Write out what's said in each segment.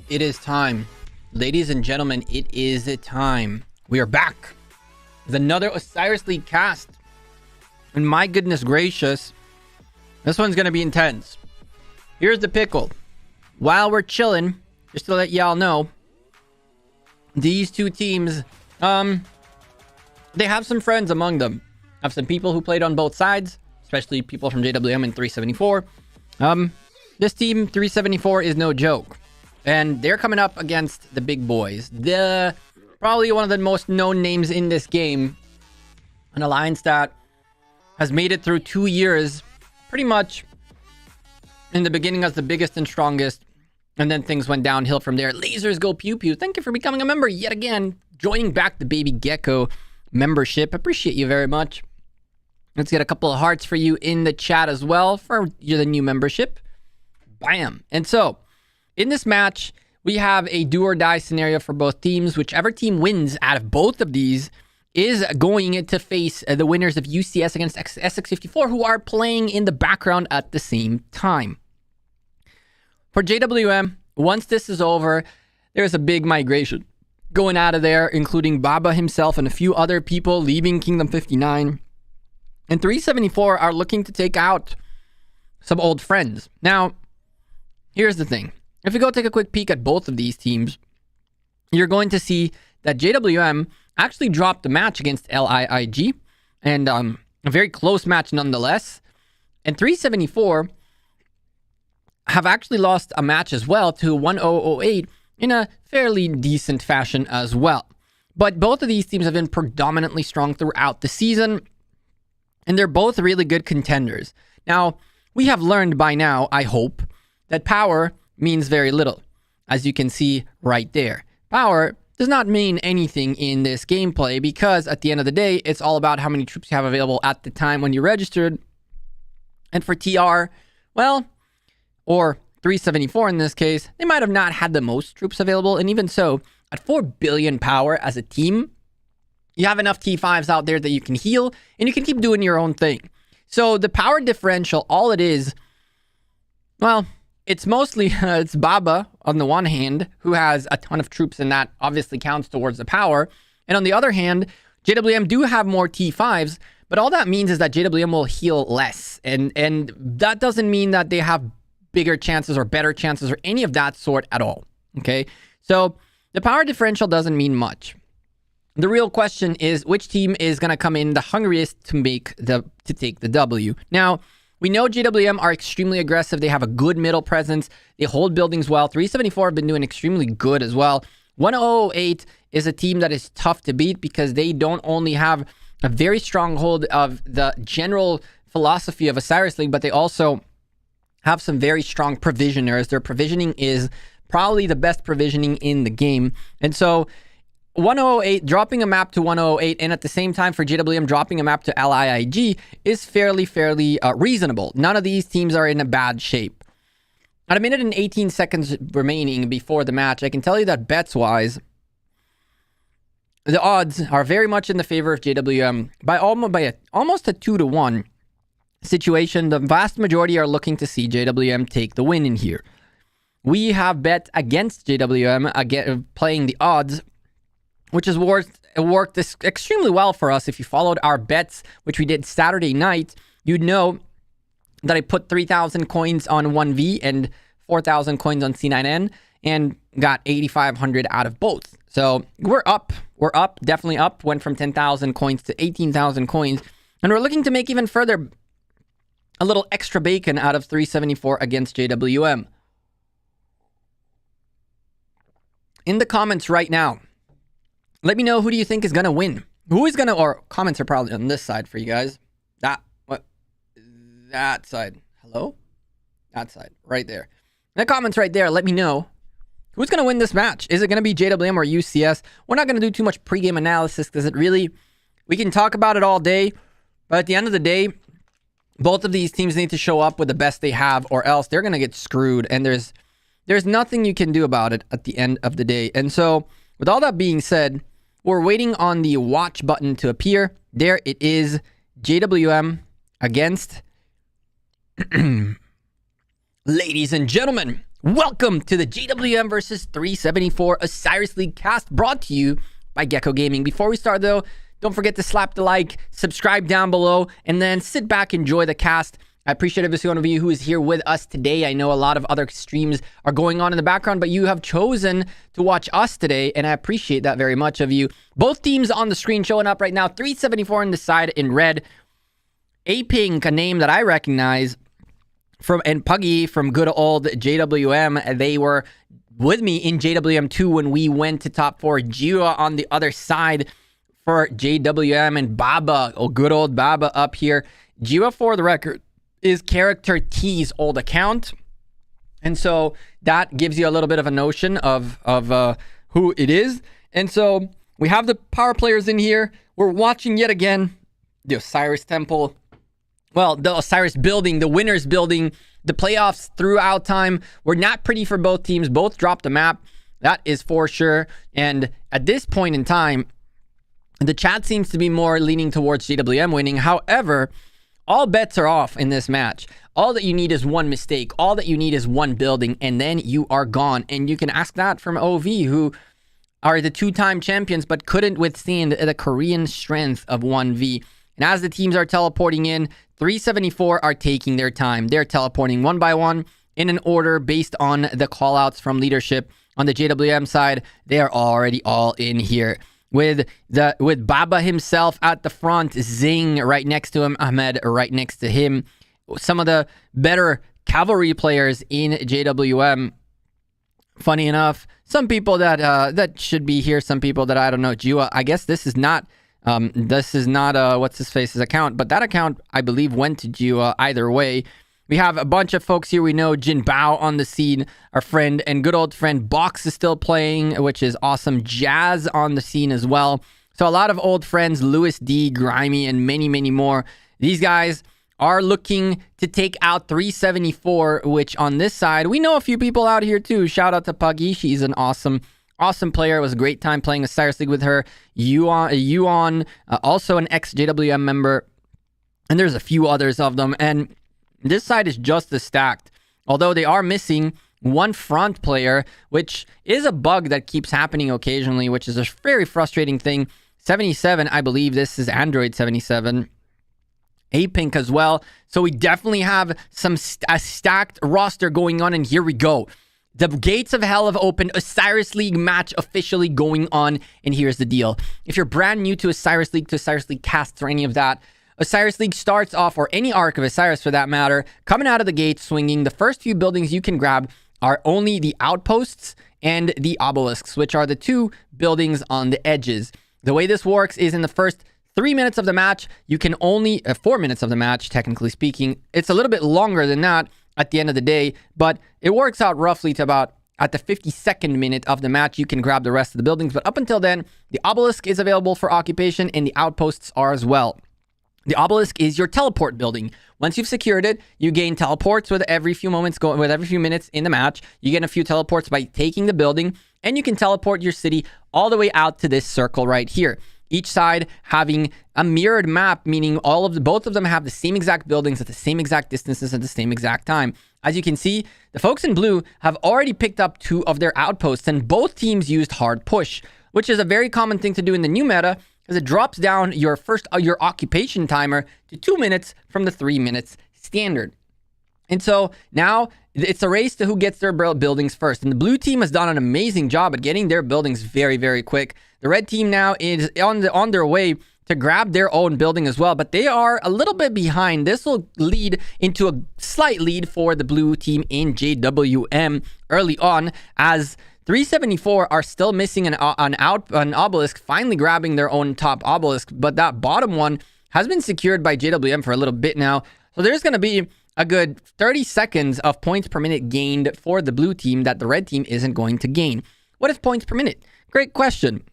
it is time. Ladies and gentlemen, it is time. We are back with another Osiris League cast. And my goodness gracious, this one's going to be intense. Here's the pickle. While we're chilling, just to let y'all know, these two teams, they have some friends among them. Have some people who played on both sides, especially people from JWM and 374. This team, 374, is no joke. And they're coming up against the big boys. Probably one of the most known names in this game. An alliance that has made it through 2 years, pretty much in the beginning as the biggest and strongest. And then things went downhill from there. Lasers go pew pew. Thank you for becoming a member yet again. Joining back the Baby Gecko membership. Appreciate you very much. Let's get a couple of hearts for you in the chat as well for the new membership. Bam. And so, in this match, we have a do or die scenario for both teams. Whichever team wins out of both of these is going to face the winners of UCS against SX54, who are playing in the background at the same time. For JWM, once this is over, there's a big migration going out of there, including Baba himself and a few other people leaving Kingdom 59. And 374 are looking to take out some old friends. Now, here's the thing. If you go take a quick peek at both of these teams, you're going to see that JWM actually dropped the match against LIIG, and a very close match nonetheless. And 374 have actually lost a match as well to 1008 in a fairly decent fashion as well. But both of these teams have been predominantly strong throughout the season, and they're both really good contenders. Now, we have learned by now, I hope, that power means very little, as you can see right there. Power does not mean anything in this gameplay because at the end of the day, it's all about how many troops you have available at the time when you registered. And for TR, well, or 374 in this case, they might have not had the most troops available. And even so, at 4 billion power as a team, you have enough T5s out there that you can heal and you can keep doing your own thing. So the power differential, all it is, well, it's mostly, it's Baba on the one hand, who has a ton of troops, and that obviously counts towards the power. And on the other hand, JWM do have more T5s, but all that means is that JWM will heal less. And that doesn't mean that they have bigger chances or better chances or any of that sort at all. Okay? So the power differential doesn't mean much. The real question is which team is going to come in the hungriest to take the W. Now, we know JWM are extremely aggressive. They have a good middle presence. They hold buildings well. 374 have been doing extremely good as well. 1008 is a team that is tough to beat because they don't only have a very strong hold of the general philosophy of Osiris League, but they also have some very strong provisioners. Their provisioning is probably the best provisioning in the game. And so 1008, dropping a map to 1008, and at the same time for JWM dropping a map to LIIG is fairly reasonable. None of these teams are in a bad shape. At 1 minute and 18 seconds remaining before the match, I can tell you that bets-wise, the odds are very much in the favor of JWM by almost a 2-to-1 situation. The vast majority are looking to see JWM take the win in here. We have bet against JWM, again, playing the odds, which has worked extremely well for us. If you followed our bets, which we did Saturday night, you'd know that I put 3,000 coins on 1V and 4,000 coins on C9N and got 8,500 out of both. So we're up, definitely up. Went from 10,000 coins to 18,000 coins. And we're looking to make even further a little extra bacon out of 374 against JWM. In the comments right now, let me know who do you think is going to win. Who is going to, or comments are probably on this side for you guys. That side. Hello? That side. Right there. In the comments right there, let me know who's going to win this match. Is it going to be JWM or UCS? We're not going to do too much pregame analysis because we can talk about it all day. But at the end of the day, both of these teams need to show up with the best they have or else they're going to get screwed. And there's nothing you can do about it at the end of the day. And so, with all that being said, we're waiting on the watch button to appear. There it is. JWM against... Ladies and gentlemen, Welcome to the JWM versus 374 Osiris League cast, brought to you by Gecko Gaming. Before we start though, don't forget to slap the like, subscribe down below, and then sit back, enjoy the cast. I appreciate every single one of you who is here with us today. I know a lot of other streams are going on in the background, but you have chosen to watch us today, and I appreciate that very much of you. Both teams on the screen showing up right now. 374 on the side in red. A-Pink, a name that I recognize, and Puggy from good old JWM. They were with me in JWM 2 when we went to top 4. Jiwa on the other side for JWM, and Baba, good old Baba up here. Jiwa, for the record, is Character T's old account, and so that gives you a little bit of a notion of who it is. And so we have the power players in here. We're watching yet again the Osiris Temple. Well, the Osiris building, the winners building, the playoffs throughout time were not pretty for both teams. Both dropped the map. That is for sure. And at this point in time, the chat seems to be more leaning towards JWM winning. However, all bets are off in this match. All that you need is one mistake. All that you need is one building, and then you are gone. And you can ask that from OV, who are the two-time champions, but couldn't withstand the Korean strength of 1v. And as the teams are teleporting in, 374 are taking their time. They're teleporting one by one in an order based on the callouts from leadership. On the JWM side, they are already all in here. With Baba himself at the front, Zing right next to him, Ahmed right next to him. Some of the better cavalry players in JWM. Funny enough, some people that should be here, some people that I don't know. Jiwa, I guess this is not what's his face's account, but that account I believe went to Jiwa either way. We have a bunch of folks here we know. Jin Bao on the scene, our friend and good old friend Box is still playing, which is awesome. Jazz on the scene as well. So a lot of old friends, Louis D, Grimy, and many, many more. These guys are looking to take out 374, which on this side, we know a few people out here too. Shout out to Puggy. She's an awesome player. It was a great time playing Osiris League with her. Yuan, also an ex-JWM member. And there's a few others of them. And this side is just as stacked. Although they are missing one front player, which is a bug that keeps happening occasionally, which is a very frustrating thing. 77, I believe this is Android 77. A-Pink as well. So we definitely have a stacked roster going on, and here we go. The gates of hell have opened. Osiris League match officially going on. And here's the deal. If you're brand new to Osiris League casts, or any of that, Osiris League starts off, or any arc of Osiris for that matter, coming out of the gate swinging. The first few buildings you can grab are only the outposts and the obelisks, which are the two buildings on the edges. The way this works is in the first 3 minutes of the match, you can only, 4 minutes of the match, technically speaking. It's a little bit longer than that at the end of the day, but it works out roughly to about at the 52nd minute of the match, you can grab the rest of the buildings. But up until then, the obelisk is available for occupation, and the outposts are as well. The obelisk is your teleport building. Once you've secured it, you gain teleports with every few minutes in the match. You get a few teleports by taking the building, and you can teleport your city all the way out to this circle right here. Each side having a mirrored map, meaning both of them have the same exact buildings at the same exact distances at the same exact time. As you can see, the folks in blue have already picked up 2 of their outposts, and both teams used hard push, which is a very common thing to do in the new meta, because it drops down your occupation timer to 2 minutes from the 3 minutes standard. And so now it's a race to who gets their buildings first. And the blue team has done an amazing job at getting their buildings very, very quick. The red team now is on their way to grab their own building as well, but they are a little bit behind. This will lead into a slight lead for the blue team in JWM early on, as 374 are still missing an obelisk, finally grabbing their own top obelisk, but that bottom one has been secured by JWM for a little bit now. So there's going to be a good 30 seconds of points per minute gained for the blue team that the red team isn't going to gain. What is points per minute? Great question.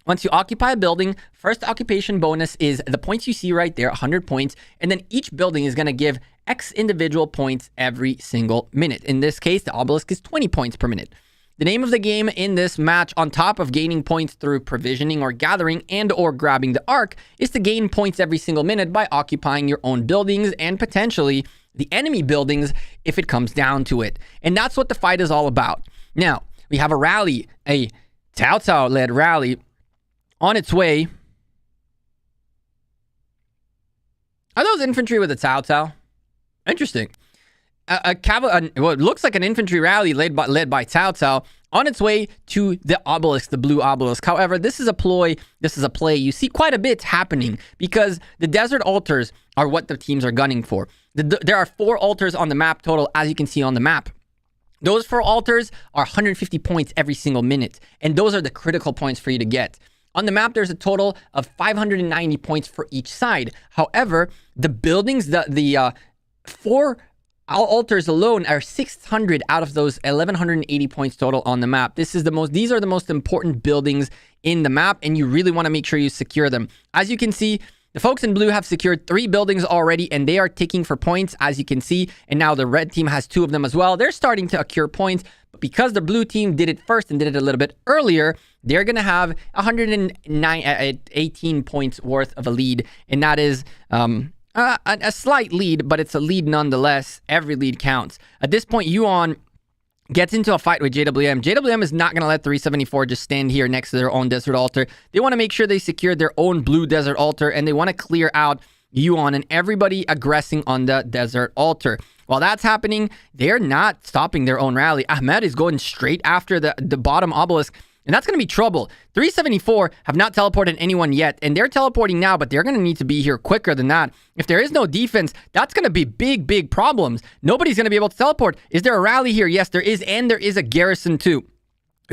Once you occupy a building, first occupation bonus is the points you see right there, 100 points, and then each building is going to give X individual points every single minute. In this case, the obelisk is 20 points per minute. The name of the game in this match, on top of gaining points through provisioning or gathering and or grabbing the arc, is to gain points every single minute by occupying your own buildings and potentially the enemy buildings if it comes down to it. And that's what the fight is all about. Now, we have a rally, a Cao Cao-led rally on its way. Are those infantry with a Cao Cao? Interesting. Well, it looks like an infantry rally led by Cao Cao on its way to the obelisk, the blue obelisk. However, this is a ploy. This is a play. You see quite a bit happening because the desert altars are what the teams are gunning for. There are 4 altars on the map total, as you can see on the map. Those 4 altars are 150 points every single minute, and those are the critical points for you to get. On the map, there's a total of 590 points for each side. However, the buildings, the 4 altars alone are 600 out of those 1180 points total on the map. These are the most important buildings in the map, and you really want to make sure you secure them. As you can see, the folks in blue have secured 3 buildings already, and they are ticking for points, as you can see. And now the red team has 2 of them as well. They're starting to accrue points, but because the blue team did it first and did it a little bit earlier, they're going to have 118 points worth of a lead, and that is a slight lead, but it's a lead nonetheless. Every lead counts. At this point, Yuan gets into a fight with JWM. JWM is not going to let 374 just stand here next to their own desert altar. They want to make sure they secure their own blue desert altar, and they want to clear out Yuan and everybody aggressing on the desert altar. While that's happening, they're not stopping their own rally. Ahmed is going straight after the bottom obelisk, and that's going to be trouble. 374 have not teleported anyone yet, and they're teleporting now, but they're going to need to be here quicker than that. If there is no defense, that's going to be big problems. Nobody's going to be able to teleport. Is there a rally here? Yes, there is, and there is a garrison too.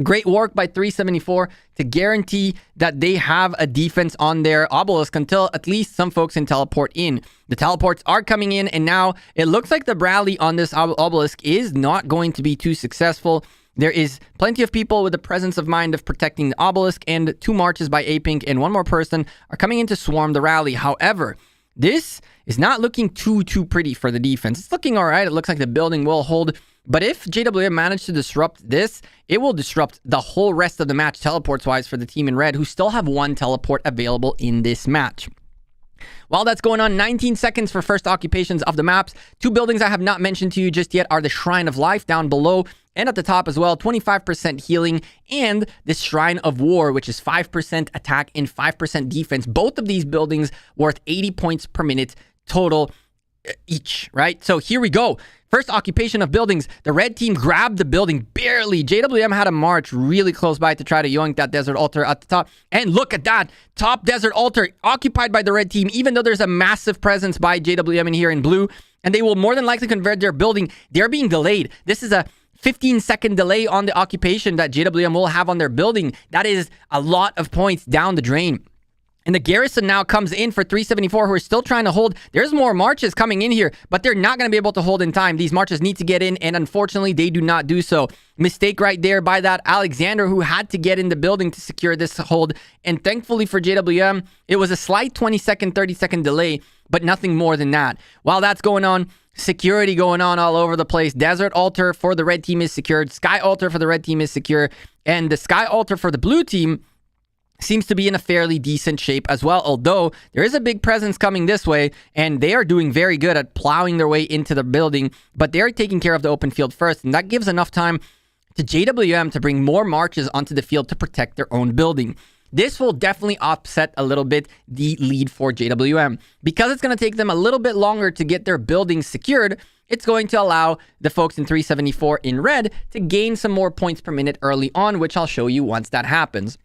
Great work by 374 to guarantee that they have a defense on their obelisk until at least some folks can teleport in. The teleports are coming in, and now it looks like the rally on this obelisk is not going to be too successful. There is plenty of people with the presence of mind of protecting the obelisk, and 2 marches by A-Pink and 1 more person are coming in to swarm the rally. However, this is not looking too pretty for the defense. It's looking all right. It looks like the building will hold. But if JWM managed to disrupt this, it will disrupt the whole rest of the match teleports-wise for the team in red, who still have 1 teleport available in this match. While that's going on, 19 seconds for first occupations of the maps. 2 buildings I have not mentioned to you just yet are the Shrine of Life down below and at the top as well, 25% healing, and the Shrine of War, which is 5% attack and 5% defense. Both of these buildings worth 80 points per minute total each, right? So here we go. First occupation of buildings. The red team grabbed the building barely. JWM had a march really close by to try to yoink that desert altar at the top. And look at that. Top desert altar occupied by the red team, even though there's a massive presence by JWM in here in blue. And they will more than likely convert their building. They're being delayed. This is a 15-second delay on the occupation that JWM will have on their building. That is a lot of points down the drain. And the garrison now comes in for 374, who are still trying to hold. There's more marches coming in here, but they're not going to be able to hold in time. These marches need to get in, and unfortunately, they do not do so. Mistake right there by that Alexander, who had to get in the building to secure this hold. And thankfully for JWM, it was a slight 20-second, 30-second delay, but nothing more than that. While that's going on, security going on all over the place. Desert altar for the red team is secured. Sky altar for the red team is secure. And the sky altar for the blue team seems to be in a fairly decent shape as well, although there is a big presence coming this way, and they are doing very good at plowing their way into the building, but they're taking care of the open field first, and that gives enough time to JWM to bring more marches onto the field to protect their own building. This will definitely offset a little bit the lead for JWM. Because it's going to take them a little bit longer to get their buildings secured, it's going to allow the folks in 374 in red to gain some more points per minute early on, which I'll show you once that happens.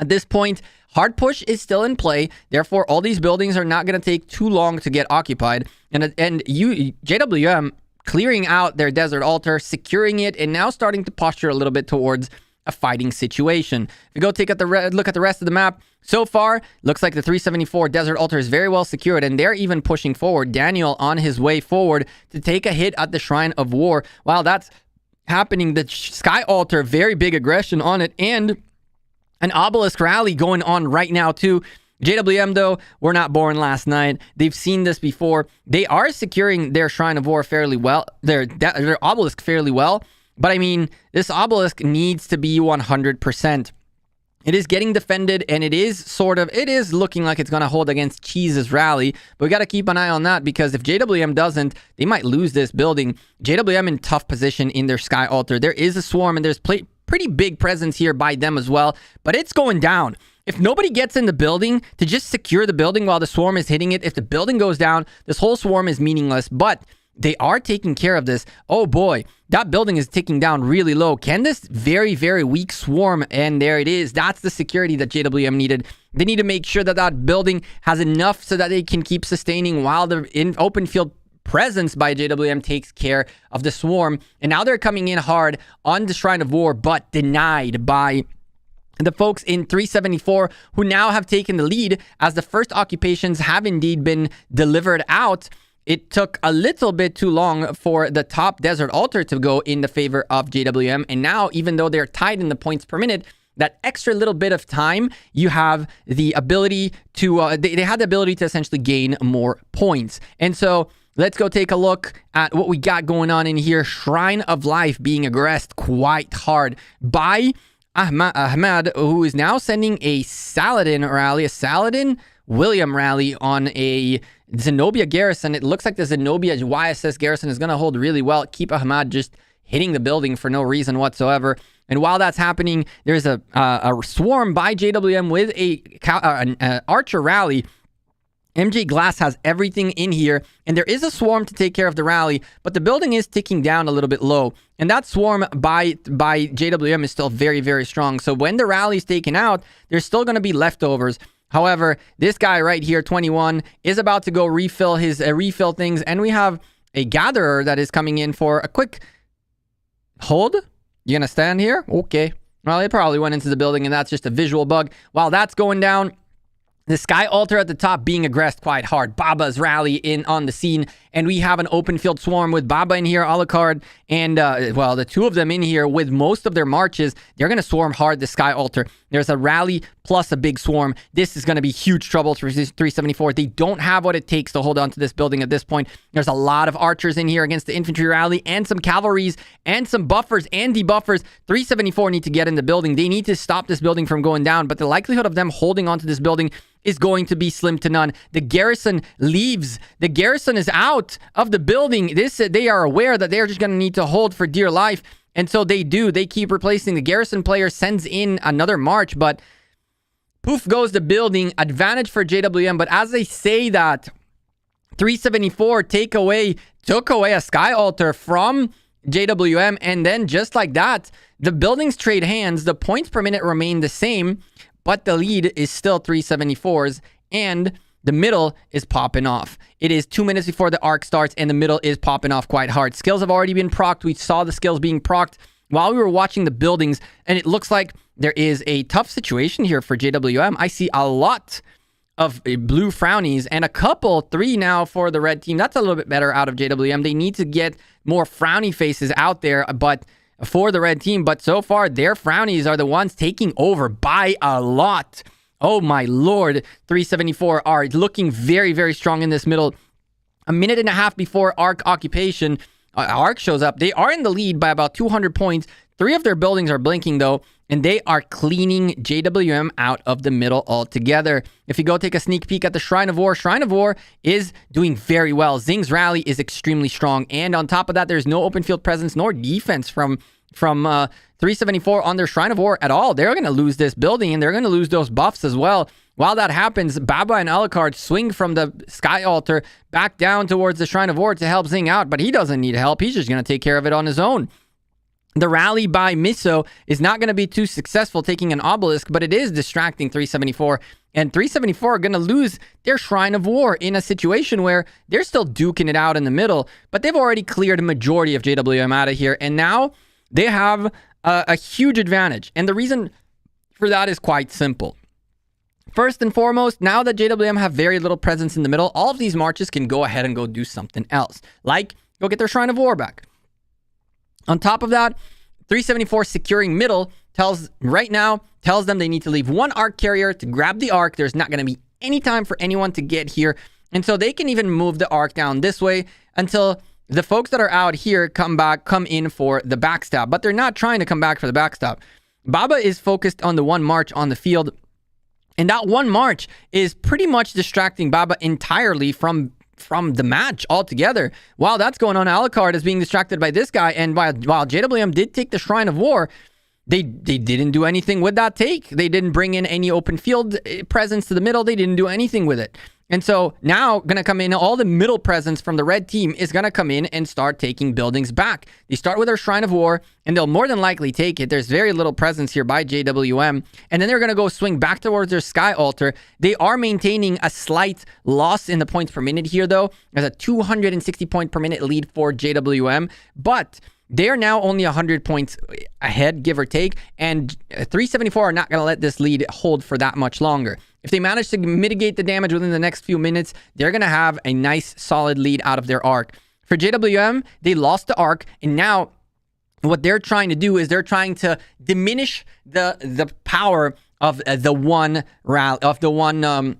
At this point, hard push is still in play. Therefore, all these buildings are not going to take too long to get occupied. And JWM clearing out their desert altar, securing it, and now starting to posture a little bit towards a fighting situation. If you go take a look at the rest of the map, so far, looks like the 374 desert altar is very well secured, and they're even pushing forward. Daniel on his way forward to take a hit at the Shrine of War. While that's happening, the sky altar, very big aggression on it, and an obelisk rally going on right now too. JWM, though, were not born last night. They've seen this before. They are securing their Shrine of War fairly well, their obelisk fairly well. But I mean, this obelisk needs to be 100%. It is getting defended, and it is looking like it's going to hold against Cheese's rally. But we got to keep an eye on that, because if JWM doesn't, they might lose this building. JWM in tough position in their Sky Altar. There is a swarm, and there's pretty big presence here by them as well. But it's going down. If nobody gets in the building to just secure the building while the swarm is hitting it, if the building goes down, this whole swarm is meaningless. But they are taking care of this. Oh boy, that building is ticking down really low. Can this very, very weak swarm? And there it is. That's the security that JWM needed. They need to make sure that that building has enough so that they can keep sustaining while the open field presence by JWM takes care of the swarm. And now they're coming in hard on the Shrine of War, but denied by the folks in 374, who now have taken the lead as the first occupations have indeed been delivered out. It took a little bit too long for the top desert altar to go in the favor of JWM. And now, even though they're tied in the points per minute, that extra little bit of time, you have the ability to, they had the ability to essentially gain more points. And so let's go take a look at what we got going on in here. Shrine of Life being aggressed quite hard by Ahmad, who is now sending a Saladin rally, a Saladin William rally on a Zenobia garrison. It looks like the Zenobia YSS garrison is going to hold really well. Keep Ahmad just hitting the building for no reason whatsoever. And while that's happening, there's a swarm by JWM with an archer rally. MJ Glass has everything in here, and there is a swarm to take care of the rally, but the building is ticking down a little bit low. And that swarm by JWM is still very, very strong. So when the rally is taken out, there's still going to be leftovers. However, this guy right here, 21, is about to go refill his refill things, and we have a gatherer that is coming in for a quick hold. You gonna stand here? Okay. Well, it probably went into the building, and that's just a visual bug. While that's going down, the Sky Altar at the top being aggressed quite hard. Baba's rally in on the scene, and we have an open field swarm with Baba in here, Alucard, and, well, the two of them in here with most of their marches. They're going to swarm hard the Sky Altar. There's a rally plus a big swarm. This is going to be huge trouble for 374. They don't have what it takes to hold on to this building at this point. There's a lot of archers in here against the infantry rally, and some cavalries, and some buffers and debuffers. 374 need to get in the building. They need to stop this building from going down, but the likelihood of them holding onto this building is going to be slim to none. The garrison leaves. The garrison is out of the building. They are aware that they're just going to need to hold for dear life. And so they do. They keep replacing. The garrison player sends in another march, but poof goes the building. Advantage for JWM. But as they say that, 374 took away a Sky Altar from JWM. And then just like that, the buildings trade hands. The points per minute remain the same, but the lead is still 374's, and the middle is popping off. It is 2 minutes before the arc starts, and the middle is popping off quite hard. Skills have already been procced. We saw the skills being procced while we were watching the buildings, and it looks like there is a tough situation here for JWM. I see a lot of blue frownies and a couple, 3 now for the red team. That's a little bit better out of JWM. They need to get more frowny faces out there, but for the red team, but so far their frownies are the ones taking over by a lot. Oh my lord, 374 are looking very, very strong in this middle. A minute and a half before arc occupation, arc shows up. They are in the lead by about 200 points. 3 of their buildings are blinking though, and they are cleaning JWM out of the middle altogether. If you go take a sneak peek at the Shrine of War, Shrine of War is doing very well. Zing's rally is extremely strong, and on top of that, there's no open field presence nor defense from 374 on their Shrine of War at all. They're going to lose this building, and they're going to lose those buffs as well. While that happens, Baba and Alucard swing from the Sky Altar back down towards the Shrine of War to help Zing out, but he doesn't need help. He's just going to take care of it on his own. The rally by Miso is not going to be too successful taking an obelisk, but it is distracting 374. And 374 are going to lose their Shrine of War in a situation where they're still duking it out in the middle, but they've already cleared a majority of JWM out of here. And now they have a huge advantage. And the reason for that is quite simple. First and foremost, now that JWM have very little presence in the middle, all of these marches can go ahead and go do something else. Like, go get their Shrine of War back. On top of that, 374 securing middle tells them they need to leave 1 arc carrier to grab the arc. There's not going to be any time for anyone to get here. And so they can even move the arc down this way until the folks that are out here come in for the backstab. But they're not trying to come back for the backstab. Baba is focused on the one march on the field. And that one march is pretty much distracting Baba entirely from the match altogether. While that's going on, Alucard is being distracted by this guy. And while JWM did take the Shrine of War, they didn't do anything with that take. They didn't bring in any open field presence to the middle. They didn't do anything with it. And so now going to come in, all the middle presence from the red team is going to come in and start taking buildings back. They start with their Shrine of War, and they'll more than likely take it. There's very little presence here by JWM. And then they're going to go swing back towards their Sky Altar. They are maintaining a slight loss in the points per minute here, though. There's a 260 point per minute lead for JWM. But they are now only 100 points ahead, give or take. And 374 are not going to let this lead hold for that much longer. If they manage to mitigate the damage within the next few minutes, they're going to have a nice, solid lead out of their arc. For JWM, they lost the arc, and now what they're trying to do is they're trying to diminish the power of the one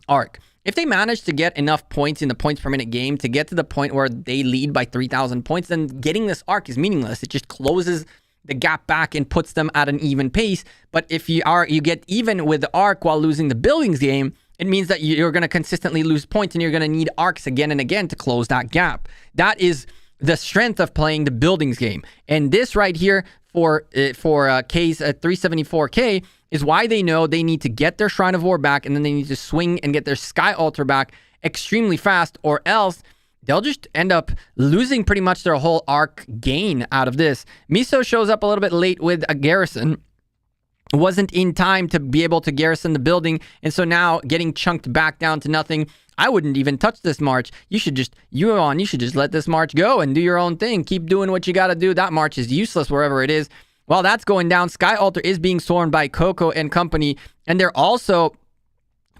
arc. If they manage to get enough points in the points per minute game to get to the point where they lead by 3,000 points, then getting this arc is meaningless. It just closes the gap back and puts them at an even pace. But if you get even with the arc while losing the buildings game, it means that you're going to consistently lose points, and you're going to need arcs again and again to close that gap. That is the strength of playing the buildings game. And this right here for K's 374K is why they know they need to get their Shrine of War back, and then they need to swing and get their Sky Altar back extremely fast, or else they'll just end up losing pretty much their whole arc gain out of this. Miso shows up a little bit late with a garrison. Wasn't in time to be able to garrison the building, and so now getting chunked back down to nothing. I wouldn't even touch this march. You should just let this march go and do your own thing. Keep doing what you got to do. That march is useless wherever it is. While that's going down, Sky Altar is being swarmed by Coco and company, and they're also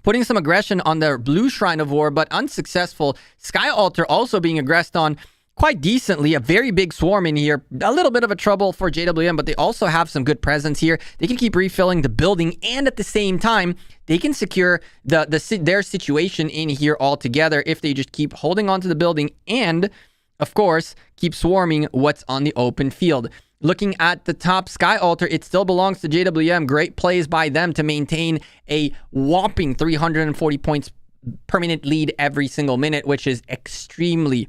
putting some aggression on their blue Shrine of War, but unsuccessful. Sky Altar also being aggressed on quite decently. A very big swarm in here. A little bit of a trouble for JWM, but they also have some good presence here. They can keep refilling the building, and at the same time, they can secure their situation in here altogether if they just keep holding on to the building and, of course, keep swarming what's on the open field. Looking at the top Sky Altar, it still belongs to JWM. Great plays by them to maintain a whopping 340 points per minute lead every single minute, which is extremely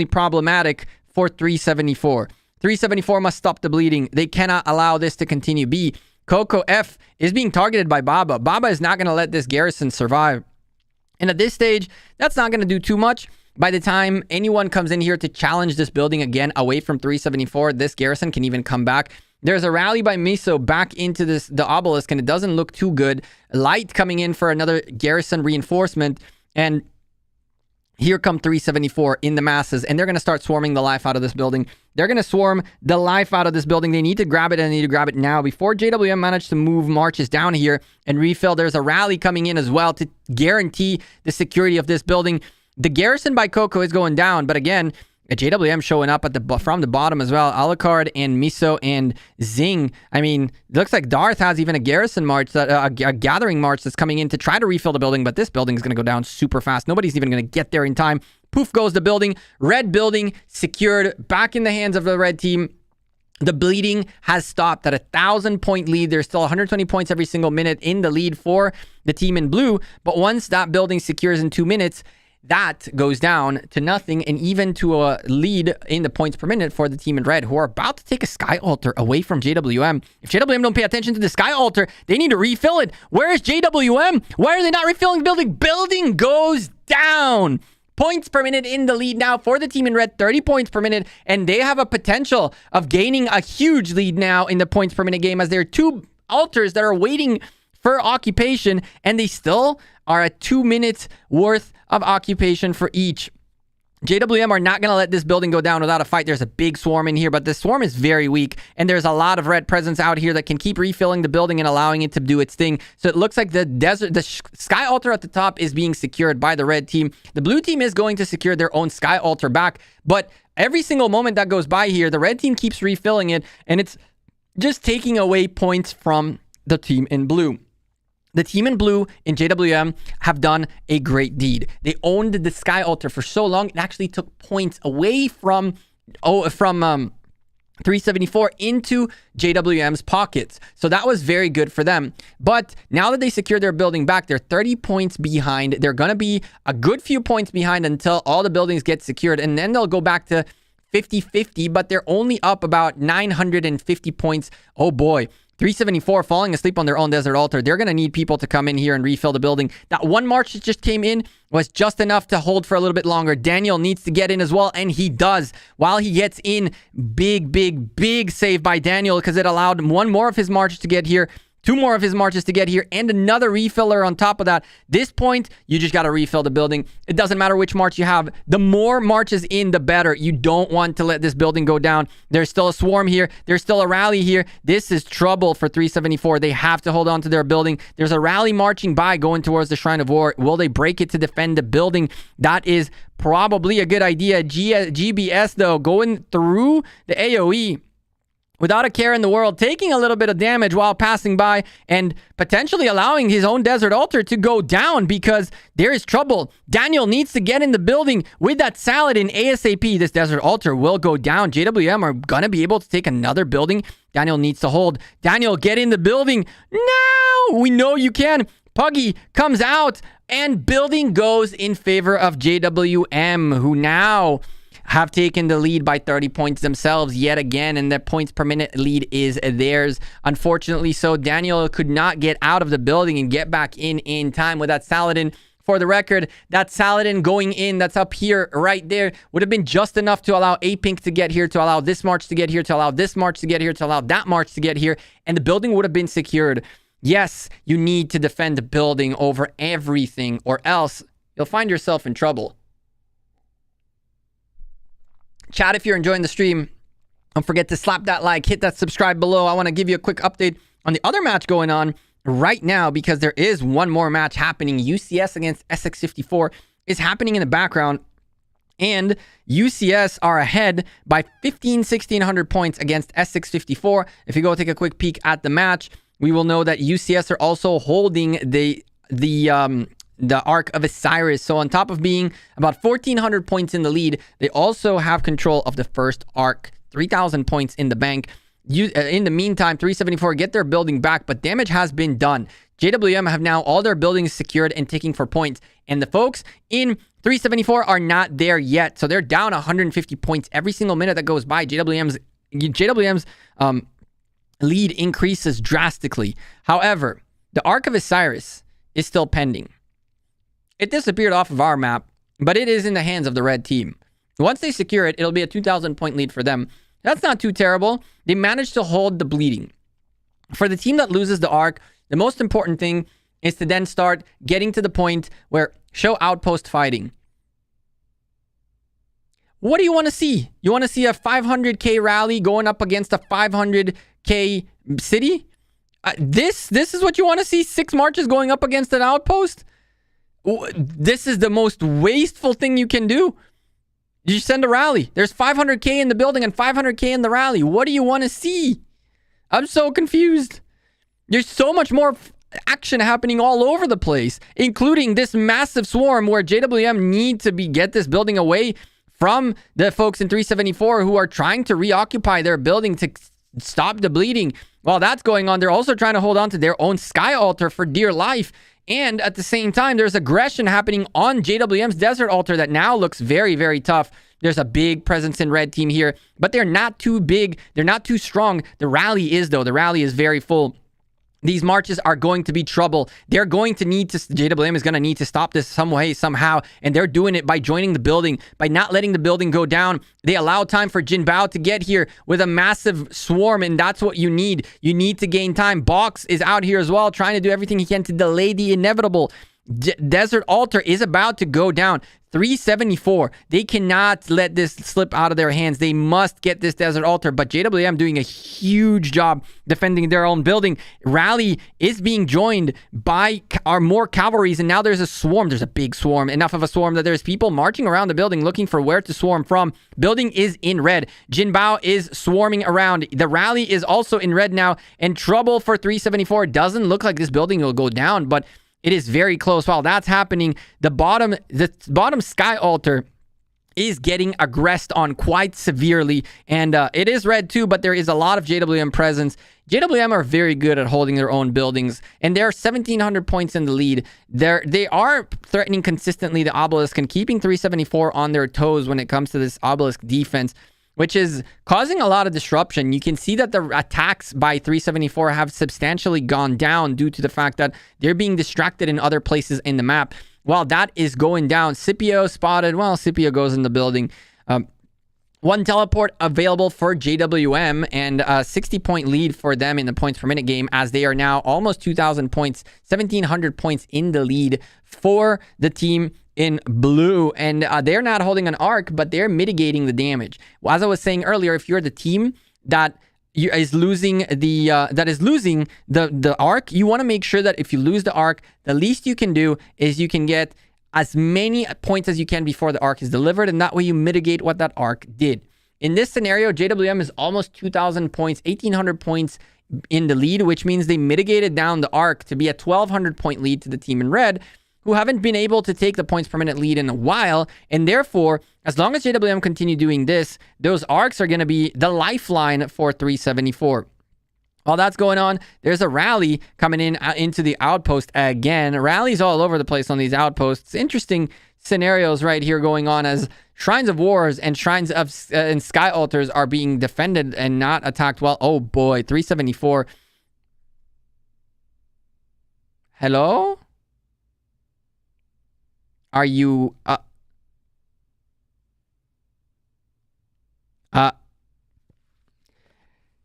problematic for 374. 374 must stop the bleeding. They cannot allow this to continue. B, Coco F is being targeted by Baba. Baba is not going to let this garrison survive. And at this stage, that's not going to do too much. By the time anyone comes in here to challenge this building again away from 374, this garrison can even come back. There's a rally by Miso back into the obelisk, and it doesn't look too good. Light coming in for another garrison reinforcement, and here come 374 in the masses, and they're going to start swarming the life out of this building. They're going to swarm the life out of this building. They need to grab it, and they need to grab it now. Before JWM managed to move marches down here and refill, there's a rally coming in as well to guarantee the security of this building. The garrison by Coco is going down, but again, a JWM showing up from the bottom as well. Alucard and Miso and Zing. I mean, it looks like Darth has even a garrison march, a gathering march that's coming in to try to refill the building, but this building is going to go down super fast. Nobody's even going to get there in time. Poof goes the building. Red building secured, back in the hands of the red team. The bleeding has stopped at a 1,000-point lead. There's still 120 points every single minute in the lead for the team in blue, but once that building secures in 2 minutes, that goes down to nothing, and even to a lead in the points per minute for the team in red, who are about to take a Sky Altar away from JWM. If JWM don't pay attention to the Sky Altar, they need to refill it. Where is JWM? Why are they not refilling the building? Building goes down. Points per minute in the lead now for the team in red, 30 points per minute, and they have a potential of gaining a huge lead now in the points per minute game, as there are 2 altars that are waiting for occupation, and they still are at 2 minutes worth of occupation for each. JWM are not going to let this building go down without a fight. There's a big swarm in here, but the swarm is very weak, and there's a lot of red presence out here that can keep refilling the building and allowing it to do its thing. So it looks like the Sky Altar at the top is being secured by the red team. The blue team is going to secure their own Sky Altar back, but every single moment that goes by here, the red team keeps refilling it, and it's just taking away points from the team in blue. The team in blue in JWM have done a great deed. They owned the Sky Altar for so long, it actually took points away from 374 into JWM's pockets. So that was very good for them. But now that they secured their building back, they're 30 points behind. They're going to be a good few points behind until all the buildings get secured. And then they'll go back to 50-50, but they're only up about 950 points. Oh boy. 374 falling asleep on their own desert altar. They're going to need people to come in here and refill the building. That one march that just came in was just enough to hold for a little bit longer. Daniel needs to get in as well, and he does. While he gets in, big save by Daniel because it allowed one more of his marches to get here, 2 more of his marches to get here, and another refiller on top of that. This point, you just got to refill the building. It doesn't matter which march you have. The more marches in, the better. You don't want to let this building go down. There's still a swarm here. There's still a rally here. This is trouble for 374. They have to hold on to their building. There's a rally marching by going towards the Shrine of War. Will they break it to defend the building? That is probably a good idea. GBS, though, going through the AoE without a care in the world, taking a little bit of damage while passing by and potentially allowing his own desert altar to go down because there is trouble. Daniel needs to get in the building with that Saladin ASAP. This desert altar will go down. JWM are going to be able to take another building. Daniel needs to hold. Daniel, get in the building. No! We know you can. Puggy comes out and building goes in favor of JWM, who now have taken the lead by 30 points themselves yet again, and the points per minute lead is theirs. Unfortunately, so Daniel could not get out of the building and get back in time with that Saladin. For the record, that Saladin going in, that's up here right there, would have been just enough to allow A-Pink to get here, to allow this march to get here, to allow this march to get here, to allow that march to get here, and the building would have been secured. Yes, you need to defend the building over everything, or else you'll find yourself in trouble. Chat, if you're enjoying the stream, don't forget to slap that like, hit that subscribe below. I want to give you a quick update on the other match going on right now because there is one more match happening. UCS against SX54 is happening in the background, and UCS are ahead by 1,600 points against SX54. If you go take a quick peek at the match, we will know that UCS are also holding the Ark of Osiris. So on top of being about 1,400 points in the lead, they also have control of the first Ark. 3,000 points in the bank. In the meantime, 374 get their building back, but damage has been done. JWM have now all their buildings secured and taking for points. And the folks in 374 are not there yet. So they're down 150 points every single minute that goes by. JWM's lead increases drastically. However, the Ark of Osiris is still pending. It disappeared off of our map, but it is in the hands of the red team. Once they secure it, it'll be a 2,000 point lead for them. That's not too terrible. They managed to hold the bleeding. For the team that loses the Ark, the most important thing is to then start getting to the point where show outpost fighting. What do you want to see? You want to see a 500k rally going up against a 500k city? This is what you want to see? 6 marches going up against an outpost? This is the most wasteful thing you can do. You send a rally. There's 500k in the building and 500k in the rally. What do you want to see? I'm so confused. There's so much more action happening all over the place, including this massive swarm where JWM need to get this building away from the folks in 374 who are trying to reoccupy their building to stop the bleeding. While that's going on, they're also trying to hold on to their own sky altar for dear life. And at the same time, there's aggression happening on JWM's desert altar that now looks very, very tough. There's a big presence in red team here, but they're not too big. They're not too strong. The rally is, though. The rally is very full. These marches are going to be trouble. They're going to need to, JWM is going to need to stop this some way, somehow. And they're doing it by joining the building, by not letting the building go down. They allow time for Jin Bao to get here with a massive swarm, and that's what you need. You need to gain time. Box is out here as well, trying to do everything he can to delay the inevitable. Desert Altar is about to go down. 374. They cannot let this slip out of their hands. They must get this Desert Altar. But JWM doing a huge job defending their own building. Rally is being joined by more cavalries, and now there's a swarm. There's a big swarm. Enough of a swarm that there's people marching around the building looking for where to swarm from. Building is in red. Jin Bao is swarming around. The rally is also in red now, and trouble for 374. Doesn't look like this building will go down, but it is very close. While that's happening, the bottom sky altar is getting aggressed on quite severely. And it is red too, but there is a lot of JWM presence. JWM are very good at holding their own buildings, and they're 1,700 points in the lead. They are threatening consistently the Obelisk and keeping 374 on their toes when it comes to this Obelisk defense, which is causing a lot of disruption. You can see that the attacks by 374 have substantially gone down due to the fact that they're being distracted in other places in the map. While that is going down, Scipio spotted. Well, Scipio goes in the building. One teleport available for JWM, and a 60-point lead for them in the points per minute game, as they are now almost 2,000 points, 1,700 points in the lead for the team in blue. And they're not holding an arc, but they're mitigating the damage. Well, as I was saying earlier, if you're the team that is losing the arc, you want to make sure that if you lose the arc, the least you can do is you can get as many points as you can before the arc is delivered, and that way you mitigate what that arc did. In this scenario, JWM is almost 2,000 points, 1,800 points in the lead, which means they mitigated down the arc to be a 1,200 point lead to the team in red, who haven't been able to take the points per minute lead in a while. And therefore, as long as JWM continue doing this, those arcs are going to be the lifeline for 374. While that's going on, there's a rally coming in into the outpost again. Rallies all over the place on these outposts. Interesting scenarios right here going on as Shrines of Wars and Shrines of and Sky Altars are being defended and not attacked well. Oh boy, 374. Hello? Are you...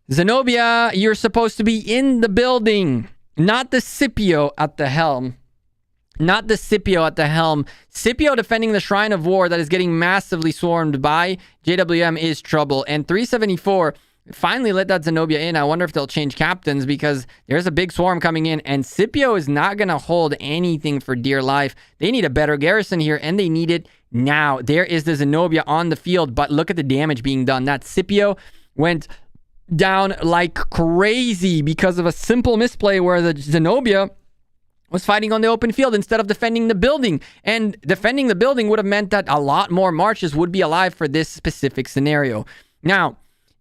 Zenobia, you're supposed to be in the building, not the Scipio at the helm. Not the Scipio at the helm. Scipio defending the Shrine of War that is getting massively swarmed by JWM is trouble. And 374 finally let that Zenobia in. I wonder if they'll change captains, because there's a big swarm coming in, and Scipio is not going to hold anything for dear life. They need a better garrison here, and they need it now. There is the Zenobia on the field, but look at the damage being done. That Scipio went down like crazy because of a simple misplay where the Zenobia was fighting on the open field instead of defending the building. And defending the building would have meant that a lot more marches would be alive for this specific scenario. Now,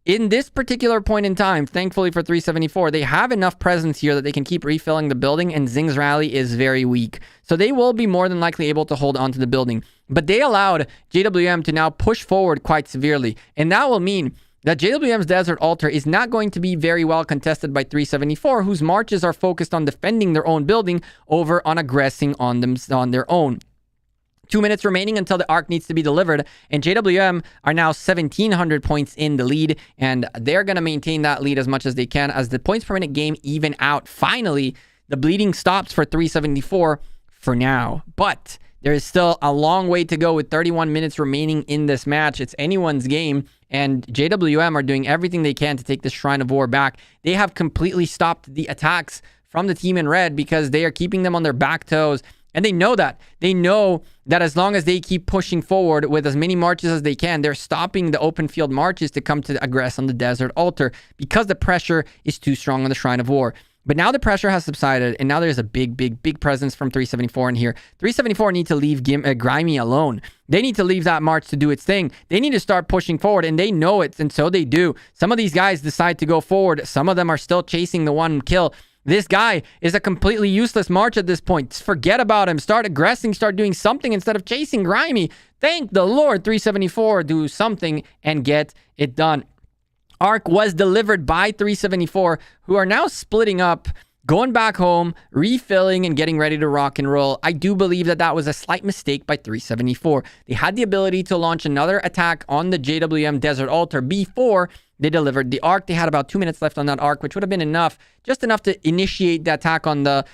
in this particular point in time, thankfully for 374, they have enough presence here that they can keep refilling the building, and Zing's rally is very weak. So they will be more than likely able to hold onto the building. But they allowed JWM to now push forward quite severely. And that will mean that JWM's Desert Altar is not going to be very well contested by 374, whose marches are focused on defending their own building over on aggressing on their own. 2 minutes remaining until the arc needs to be delivered, and JWM are now 1,700 points in the lead, and they're going to maintain that lead as much as they can as the points per minute game even out. Finally, the bleeding stops for 374 for now, but there is still a long way to go with 31 minutes remaining in this match. It's anyone's game, and JWM are doing everything they can to take the Shrine of War back. They have completely stopped the attacks from the team in red because they are keeping them on their back toes, and they know that. They know that as long as they keep pushing forward with as many marches as they can, they're stopping the open field marches to come to aggress on the Desert Altar because the pressure is too strong on the Shrine of War. But now the pressure has subsided, and now there's a big presence from 374 in here. 374 need to leave Grimy alone. They need to leave that march to do its thing. They need to start pushing forward, and they know it, and so they do. Some of these guys decide to go forward. Some of them are still chasing the one kill. This guy is a completely useless march at this point. Forget about him. Start aggressing. Start doing something instead of chasing Grimy. Thank the Lord, 374. Do something and get it done. Arc was delivered by 374, who are now splitting up, going back home, refilling, and getting ready to rock and roll. I do believe that that was a slight mistake by 374. They had the ability to launch another attack on the JWM Desert Altar before they delivered the arc. They had about 2 minutes left on that arc, which would have been enough, just enough to initiate the attack on the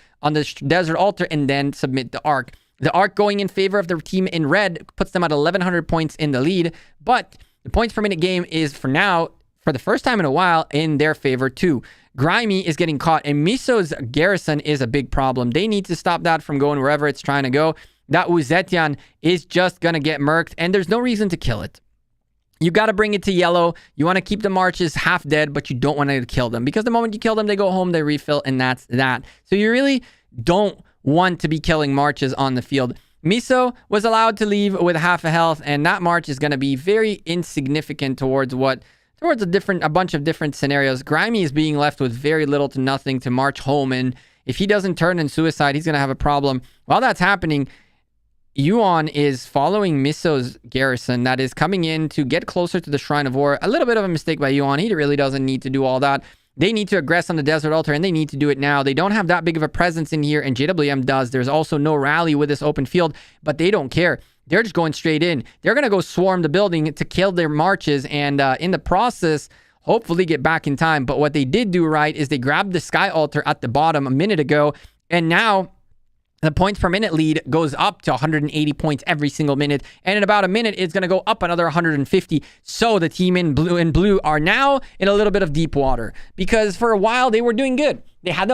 Desert Altar and then submit the arc. The arc going in favor of the team in red puts them at 1,100 points in the lead, but the points per minute game is, for now, for the first time in a while, in their favor too. Grimy is getting caught, and Miso's garrison is a big problem. They need to stop that from going wherever it's trying to go. That Uzetian is just going to get murked, and there's no reason to kill it. You got to bring it to yellow. You want to keep the marches half dead, but you don't want to kill them, because the moment you kill them, they go home, they refill, and that's that. So you really don't want to be killing marches on the field. Miso was allowed to leave with half a health, and that march is going to be very insignificant towards a bunch of different scenarios. Grimy is being left with very little to nothing to march home, and if he doesn't turn in suicide, he's going to have a problem. While that's happening, Yuan is following Miso's garrison that is coming in to get closer to the Shrine of War. A little bit of a mistake by Yuan. He really doesn't need to do all that. They need to aggress on the Desert Altar, and they need to do it now. They don't have that big of a presence in here, and JWM does. There's also no rally with this open field, but they don't care. They're just going straight in. They're going to go swarm the building to kill their marches, and in the process, hopefully get back in time. But what they did do right is they grabbed the Sky Altar at the bottom a minute ago, and now the points per minute lead goes up to 180 points every single minute. And in about a minute, it's going to go up another 150. So the team in blue are now in a little bit of deep water, because for a while they were doing good. They had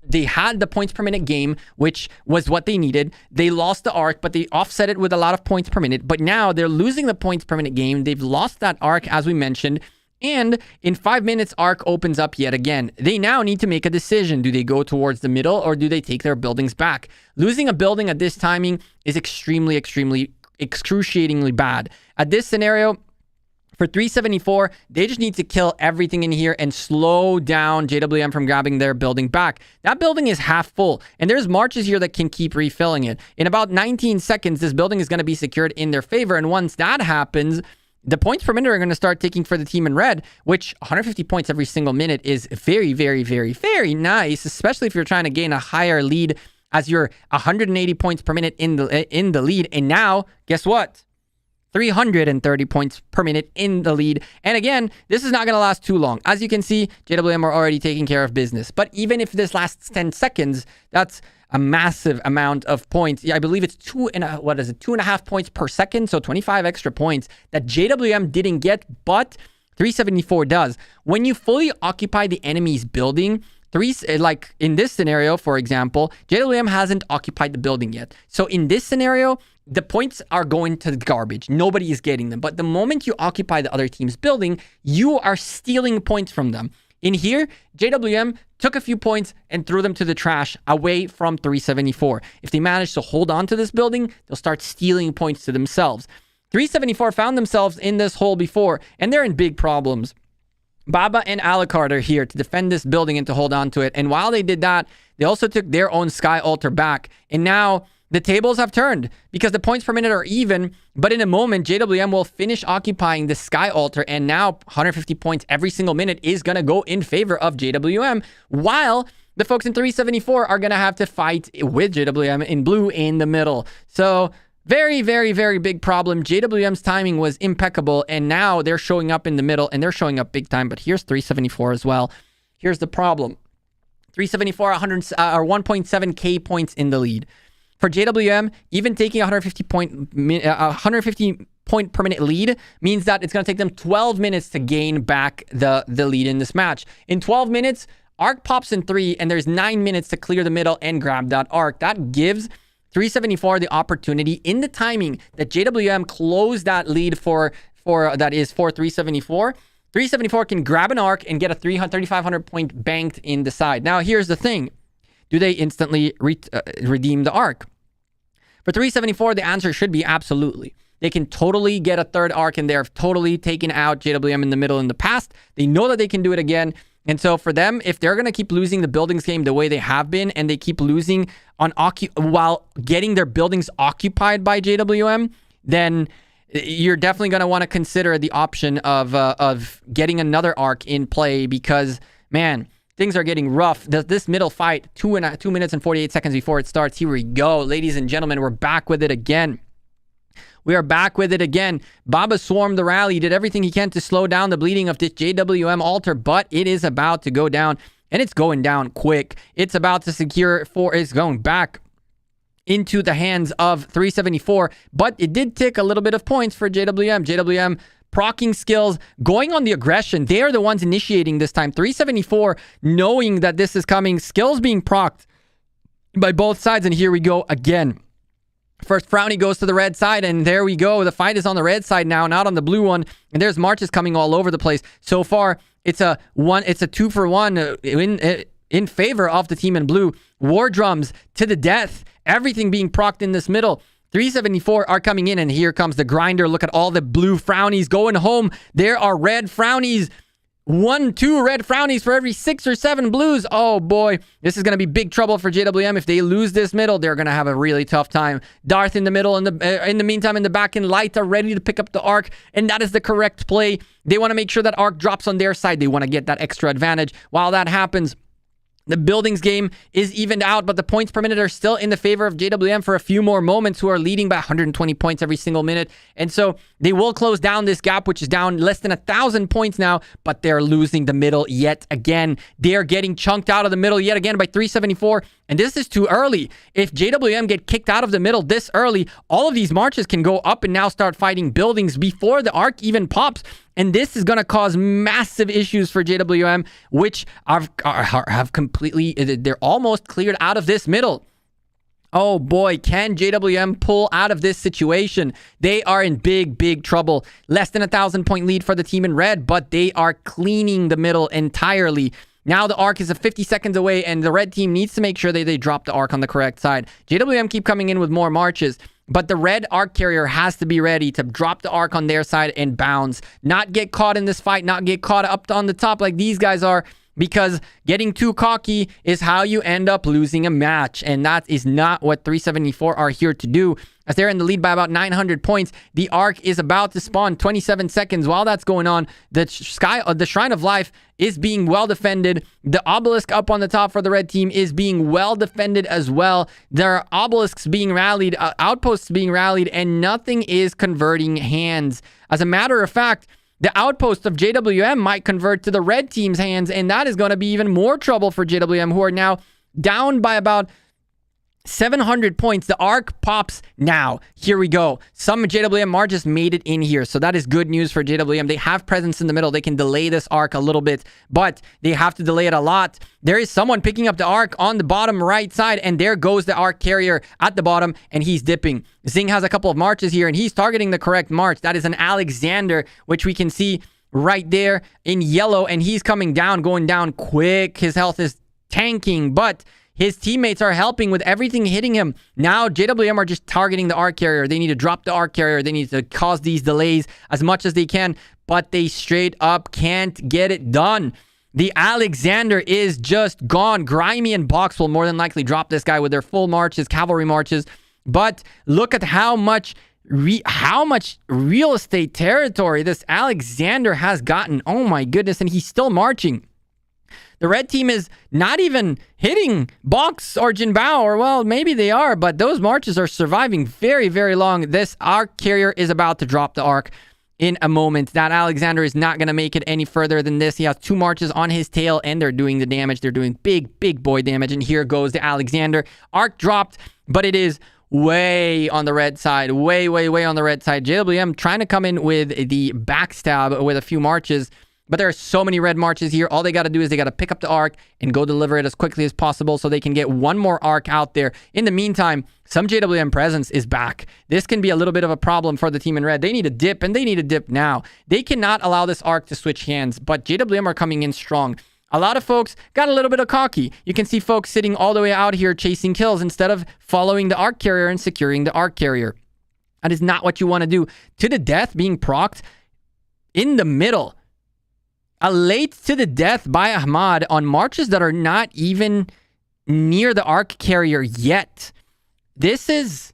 they had the points per minute game, which was what they needed. They lost the arc, but they offset it with a lot of points per minute. But now they're losing the points per minute game. They've lost that arc, as we mentioned. And in 5 minutes, arc opens up yet again. They now need to make a decision. Do they go towards the middle, or do they take their buildings back? Losing a building at this timing is extremely, excruciatingly bad. At this scenario, for 374, they just need to kill everything in here and slow down JWM from grabbing their building back. That building is half full, and there's marches here that can keep refilling it. In about 19 seconds, this building is going to be secured in their favor, and once that happens, the points per minute are going to start ticking for the team in red, which 150 points every single minute is very, very nice, especially if you're trying to gain a higher lead, as you're 180 points per minute in the lead. And now, guess what? 330 points per minute in the lead. And again, this is not going to last too long. As you can see, JWM are already taking care of business. But even if this lasts 10 seconds, that's a massive amount of points. Yeah, I believe it's 2.5 points per second. So 25 extra points that JWM didn't get, but 374 does. When you fully occupy the enemy's building, like in this scenario, for example, JWM hasn't occupied the building yet. So in this scenario, the points are going to the garbage. Nobody is getting them. But the moment you occupy the other team's building, you are stealing points from them. In here, JWM took a few points and threw them to the trash away from 374. If they manage to hold on to this building, they'll start stealing points to themselves. 374 found themselves in this hole before, and they're in big problems. Baba and Alucard are here to defend this building and to hold on to it. And while they did that, they also took their own Sky Altar back. And now the tables have turned because the points per minute are even. But in a moment, JWM will finish occupying the Sky Altar. And now 150 points every single minute is going to go in favor of JWM. While the folks in 374 are going to have to fight with JWM in blue in the middle. So very big problem. JWM's timing was impeccable, and now they're showing up in the middle, and they're showing up big time. But here's 374 as well. Here's the problem. 374 1.7k points in the lead. For JWM, even taking 150 point per minute lead means that it's going to take them 12 minutes to gain back the lead in this match. In 12 minutes, arc pops in 3, and there's 9 minutes to clear the middle and grab that arc. That gives 374 the opportunity in the timing that JWM closed that lead for 374. 374 can grab an arc and get a 3,500 point banked in the side. Now, here's the thing. Do they instantly redeem the arc? For 374, the answer should be absolutely. They can totally get a third arc, and they're totally taken out JWM in the middle in the past. They know that they can do it again. And so for them, if they're going to keep losing the buildings game the way they have been, and they keep losing on while getting their buildings occupied by JWM, then you're definitely going to want to consider the option of getting another arc in play, because, man, things are getting rough. This middle fight, 2 minutes and 48 seconds before it starts. Here we go. Ladies and gentlemen, we're back with it again. We are back with it again. Baba swarmed the rally, did everything he can to slow down the bleeding of this JWM altar, but it is about to go down, and it's going down quick. It's about to secure it's going back into the hands of 374, but it did tick a little bit of points for JWM. JWM proccing skills, going on the aggression. They are the ones initiating this time. 374, knowing that this is coming, skills being procced by both sides, and here we go again. First, Frowny goes to the red side, and there we go. The fight is on the red side now, not on the blue one. And there's marches coming all over the place. So far, it's a 2-for-1 in favor of the team in blue. War drums to the death Everything being procced in this middle. 374 are coming in, and here comes the grinder. Look at all the blue frownies going home. There are red frownies. 1, 2 red frownies for every 6 or 7 blues. Oh boy, this is going to be big trouble for JWM. If they lose this middle, they're going to have a really tough time. Darth in the middle. In the meantime, in the back end, Light are ready to pick up the arc, and that is the correct play. They want to make sure that arc drops on their side. They want to get that extra advantage. While that happens, the buildings game is evened out, but the points per minute are still in the favor of JWM for a few more moments, who are leading by 120 points every single minute. And so they will close down this gap, which is down less than 1,000 points now, but they're losing the middle yet again. They're getting chunked out of the middle yet again by 374. And this is too early. If JWM get kicked out of the middle this early, all of these marches can go up and now start fighting buildings before the arc even pops. And this is going to cause massive issues for JWM, which have completely, they're almost cleared out of this middle. Oh boy, can JWM pull out of this situation? They are in big, big trouble. Less than 1,000 point lead for the team in red, but they are cleaning the middle entirely. Now the arc is 50 seconds away, and the red team needs to make sure that they drop the arc on the correct side. JWM keep coming in with more marches, but the red arc carrier has to be ready to drop the arc on their side and bounce. Not get caught in this fight, not get caught up on the top like these guys are, because getting too cocky is how you end up losing a match. And that is not what 374 are here to do, as they're in the lead by about 900 points. The arc is about to spawn. 27 seconds. While that's going on, the Shrine of Life is being well defended. The obelisk up on the top for the red team is being well defended as well. There are obelisks being rallied, outposts being rallied, and nothing is converting hands. As a matter of fact, the outpost of JWM might convert to the red team's hands, and that is going to be even more trouble for JWM, who are now down by about 700 points. The arc pops now. Here we go. Some JWM marches made it in here, so that is good news for JWM. They have presence in the middle. They can delay this arc a little bit, but they have to delay it a lot. There is someone picking up the arc on the bottom right side, and there goes the arc carrier at the bottom, and he's dipping. Zing has a couple of marches here, and he's targeting the correct march. That is an Alexander, which we can see right there in yellow, and he's coming down, going down quick. His health is tanking, but his teammates are helping with everything hitting him. Now, JWM are just targeting the arc carrier. They need to drop the arc carrier. They need to cause these delays as much as they can, but they straight up can't get it done. The Alexander is just gone. Grimy and Box will more than likely drop this guy with their full marches, cavalry marches. But look at how much real estate territory this Alexander has gotten. Oh my goodness, and he's still marching. The red team is not even hitting Box or Jinbao, or well, maybe they are, but those marches are surviving very, very long. This arc carrier is about to drop the arc in a moment. That Alexander is not going to make it any further than this. He has 2 marches on his tail, and they're doing the damage. They're doing big, big boy damage, and here goes the Alexander. Arc dropped, but it is way on the red side. Way, way, way on the red side. JWM trying to come in with the backstab with a few marches. But there are so many red marches here. All they got to do is they got to pick up the arc and go deliver it as quickly as possible so they can get one more arc out there. In the meantime, some JWM presence is back. This can be a little bit of a problem for the team in red. They need a dip, and they need a dip now. They cannot allow this arc to switch hands, but JWM are coming in strong. A lot of folks got a little bit of cocky. You can see folks sitting all the way out here chasing kills instead of following the arc carrier and securing the arc carrier. That is not what you want to do. To the death being procced in the middle. A late to the death by Ahmad on marches that are not even near the arc carrier yet. This is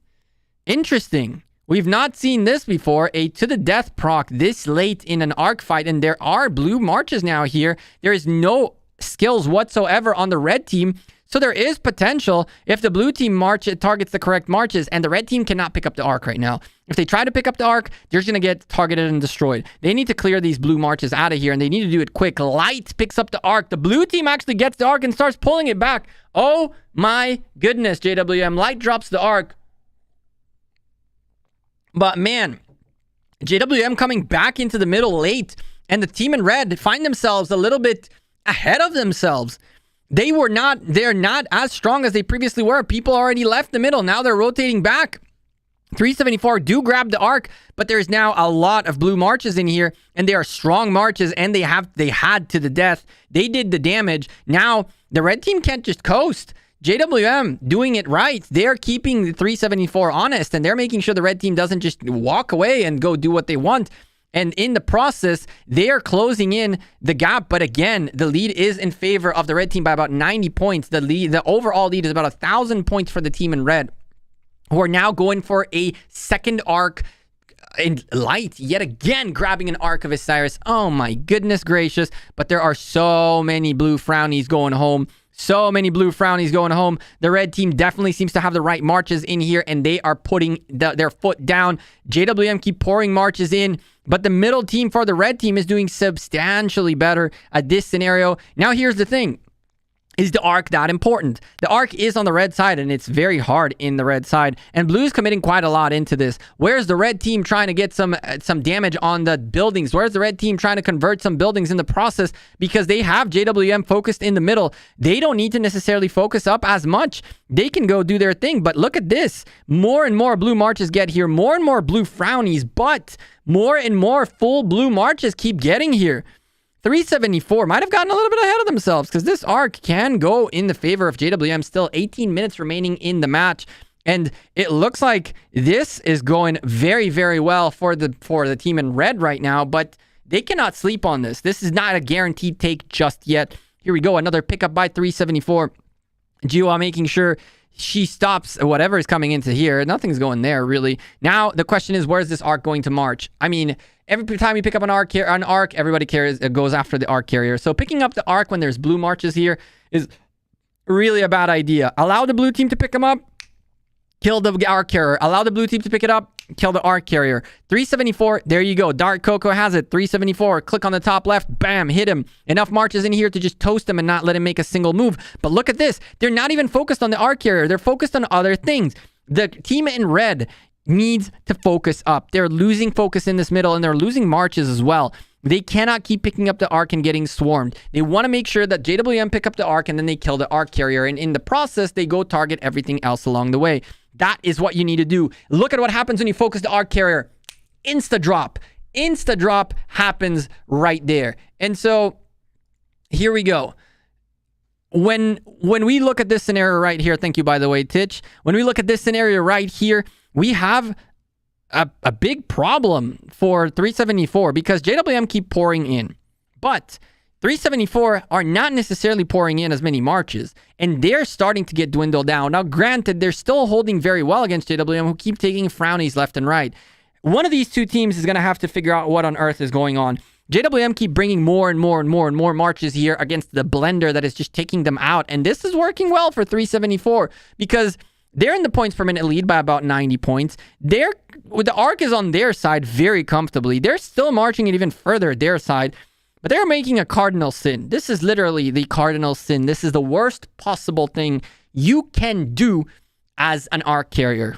interesting. We've not seen this before. A to the death proc this late in an arc fight, and there are blue marches now here. There is no skills whatsoever on the red team. So there is potential if the blue team march, it targets the correct marches, and the red team cannot pick up the arc right now. If they try to pick up the arc, they're just going to get targeted and destroyed. They need to clear these blue marches out of here, and they need to do it quick. Light picks up the arc. The blue team actually gets the arc and starts pulling it back. Oh my goodness, JWM. Light drops the arc. But man, JWM coming back into the middle late, and the team in red find themselves a little bit ahead of themselves. They're not as strong as they previously were. People already left the middle. Now they're rotating back. 374 do grab the arc, but there's now a lot of blue marches in here, and they are strong marches, and they had to the death. They did the damage. Now the red team can't just coast. JWM doing it right. They're keeping the 374 honest, and they're making sure the red team doesn't just walk away and go do what they want. And in the process, they are closing in the gap. But again, the lead is in favor of the red team by about 90 points. The overall lead is about 1,000 points for the team in red, who are now going for a second arc in light, yet again grabbing an arc of Osiris. Oh my goodness gracious. But there are so many blue frownies going home. So many blue frownies going home. The red team definitely seems to have the right marches in here, and they are putting their foot down. JWM keep pouring marches in, but the middle team for the red team is doing substantially better at this scenario. Now here's the thing. Is the arc that important? The arc is on the red side, and it's very hard in the red side. And blue's committing quite a lot into this. Where's the red team trying to get some damage on the buildings? Where's the red team trying to convert some buildings in the process? Because they have JWM focused in the middle. They don't need to necessarily focus up as much. They can go do their thing. But look at this. More and more blue marches get here. More and more blue frownies. But more and more full blue marches keep getting here. 374 might have gotten a little bit ahead of themselves, because this arc can go in the favor of JWM. Still 18 minutes remaining in the match, and it looks like this is going very, very well for the team in red right now, but they cannot sleep on this. This is not a guaranteed take just yet. Here we go, another pickup by 374. Jiwa making sure she stops whatever is coming into here. Nothing's going there, really. Now, the question is, where's this arc going to march? I mean, every time you pick up an arc, everybody goes after the arc carrier. So picking up the arc when there's blue marches here is really a bad idea. Allow the blue team to pick them up, kill the arc carrier. Allow the blue team to pick it up, kill the arc carrier. 374, there you go. Dark Coco has it. 374, click on the top left, bam, hit him. Enough marches in here to just toast him and not let him make a single move. But look at this. They're not even focused on the arc carrier. They're focused on other things. The team in red needs to focus up. They're losing focus in this middle, and they're losing marches as well. They cannot keep picking up the arc and getting swarmed. They want to make sure that JWM pick up the arc and then they kill the arc carrier. And in the process, they go target everything else along the way. That is what you need to do. Look at what happens when you focus the arc carrier. Insta drop. Insta drop happens right there. And so here we go. When we look at this scenario right here, thank you, by the way, Titch. When we look at this scenario right here, we have a big problem for 374 because JWM keep pouring in. But 374 are not necessarily pouring in as many marches, and they're starting to get dwindled down. Now, granted, they're still holding very well against JWM, who keep taking frownies left and right. One of these two teams is going to have to figure out what on earth is going on. JWM keep bringing more and more and more and more marches here against the blender that is just taking them out. And this is working well for 374 because they're in the points per minute lead by about 90 points. The arc is on their side very comfortably. They're still marching it even further their side, but they're making a cardinal sin. This is literally the cardinal sin. This is the worst possible thing you can do as an arc carrier.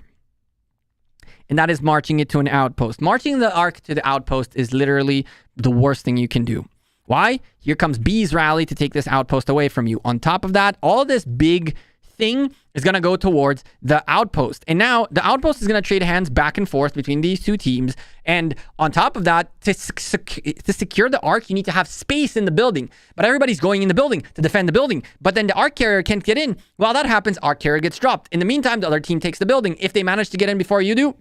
And that is marching it to an outpost. Marching the arc to the outpost is literally the worst thing you can do. Why? Here comes B's rally to take this outpost away from you. On top of that, all this big thing is going to go towards the outpost. And now the outpost is going to trade hands back and forth between these two teams. And on top of that, to secure the arc, you need to have space in the building. But everybody's going in the building to defend the building. But then the arc carrier can't get in. While that happens, arc carrier gets dropped. In the meantime, the other team takes the building. If they manage to get in before you do,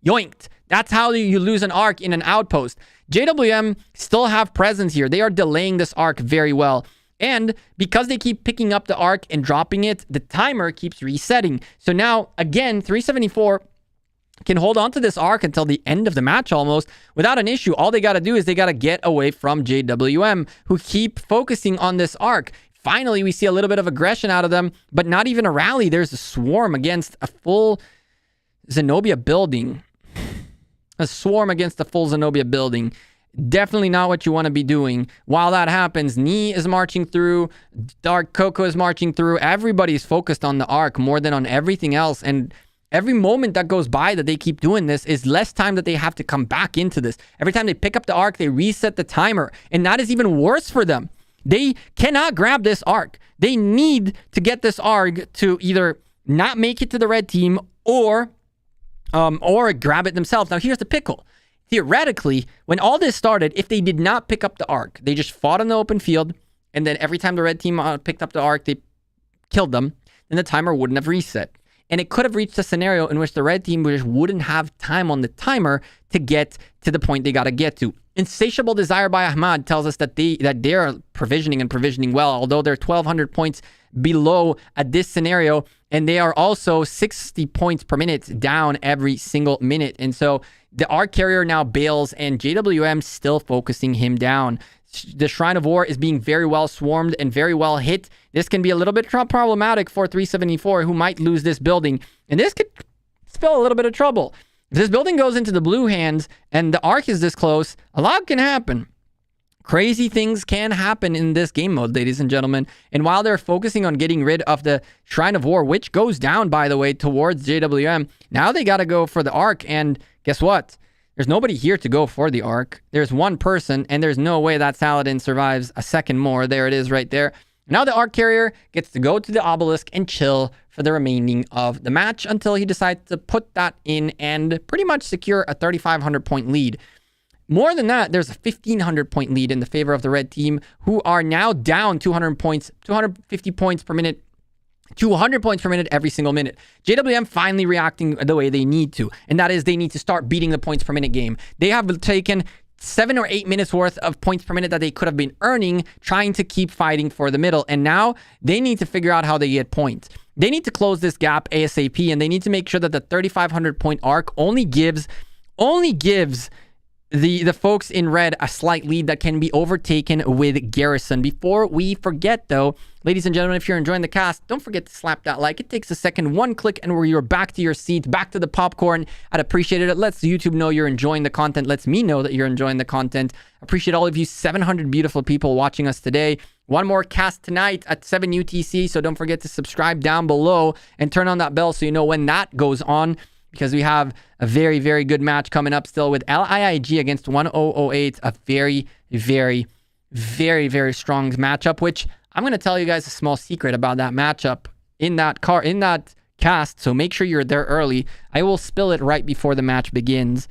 yoinked. That's how you lose an arc in an outpost. JWM still have presence here. They are delaying this arc very well. And because they keep picking up the arc and dropping it, the timer keeps resetting. So now, again, 374 can hold on to this arc until the end of the match almost without an issue. All they got to do is they got to get away from JWM, who keep focusing on this arc. Finally, we see a little bit of aggression out of them, but not even a rally. There's a swarm against a full Zenobia building. A swarm against a full Zenobia building. Definitely not what you want to be doing. While that happens, Knee is marching through. Dark Coco is marching through. Everybody's focused on the arc more than on everything else. And every moment that goes by that they keep doing this is less time that they have to come back into this. Every time they pick up the arc, they reset the timer. And that is even worse for them. They cannot grab this arc. They need to get this arc to either not make it to the red team or grab it themselves. Now, here's the pickle. Theoretically, when all this started, if they did not pick up the arc, they just fought on the open field, and then every time the red team picked up the arc, they killed them. then the timer wouldn't have reset. And it could have reached a scenario in which the red team just wouldn't have time on the timer to get to the point they got to get to. Insatiable Desire by Ahmad tells us that they are provisioning well, although they're 1,200 points below at this scenario, and they are also 60 points per minute down every single minute. And so the ARC carrier now bails, and JWM still focusing him down. The Shrine of War is being very well swarmed and very well hit. This can be a little bit problematic for 374, who might lose this building. And this could spell a little bit of trouble. If this building goes into the blue hands and the Arc is this close, a lot can happen. Crazy things can happen in this game mode, ladies and gentlemen. And while they're focusing on getting rid of the Shrine of War, which goes down, by the way, towards JWM, now they got to go for the Arc. And guess what? There's nobody here to go for the Arc. There's one person, and there's no way that Saladin survives a second more. There it is right there. Now the Arc Carrier gets to go to the Obelisk and chill for the remaining of the match until he decides to put that in and pretty much secure a 3,500 point lead. More than that, there's a 1,500 point lead in the favor of the red team, who are now down 200 points, 250 points per minute, 200 points per minute every single minute. JWM finally reacting the way they need to, and that is they need to start beating the points per minute game. They have taken 7 or 8 minutes worth of points per minute that they could have been earning trying to keep fighting for the middle, and now they need to figure out how they get points. They need to close this gap ASAP, and they need to make sure that the 3,500 point arc only gives the folks in red a slight lead that can be overtaken with Garrison. Before we forget, though, ladies and gentlemen, if you're enjoying the cast, don't forget to slap that like. It takes a second, one click, and you're back to your seat, back to the popcorn. I'd appreciate it. It lets YouTube know you're enjoying the content, lets me know that you're enjoying the content. Appreciate all of you 700 beautiful people watching us today. One more cast tonight at 7 UTC, so don't forget to subscribe down below and turn on that bell so you know when that goes on, because we have a very, very good match coming up still with LIIG against 1008. A very, very, very, very strong matchup, which I'm going to tell you guys a small secret about that matchup in that cast. So make sure you're there early. I will spill it right before the match begins.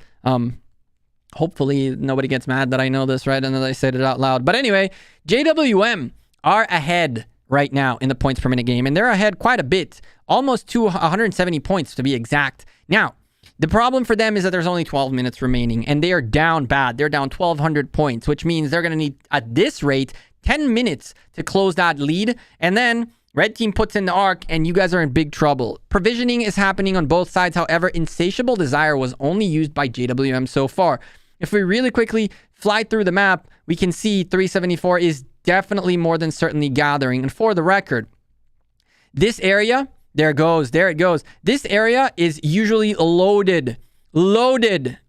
Hopefully nobody gets mad that I know this, right? And that I said it out loud. But anyway, JWM are ahead right now in the points per minute game, and they're ahead quite a bit, almost to 170 points to be exact. Now, the problem for them is that there's only 12 minutes remaining, and they are down bad. They're down 1,200 points, which means they're going to need, at this rate, 10 minutes to close that lead, and then red team puts in the arc, and you guys are in big trouble. Provisioning is happening on both sides. However, Insatiable Desire was only used by JWM so far. If we really quickly fly through the map, we can see 374 is definitely more than certainly gathering. And for the record, this area, there it goes. This area is usually loaded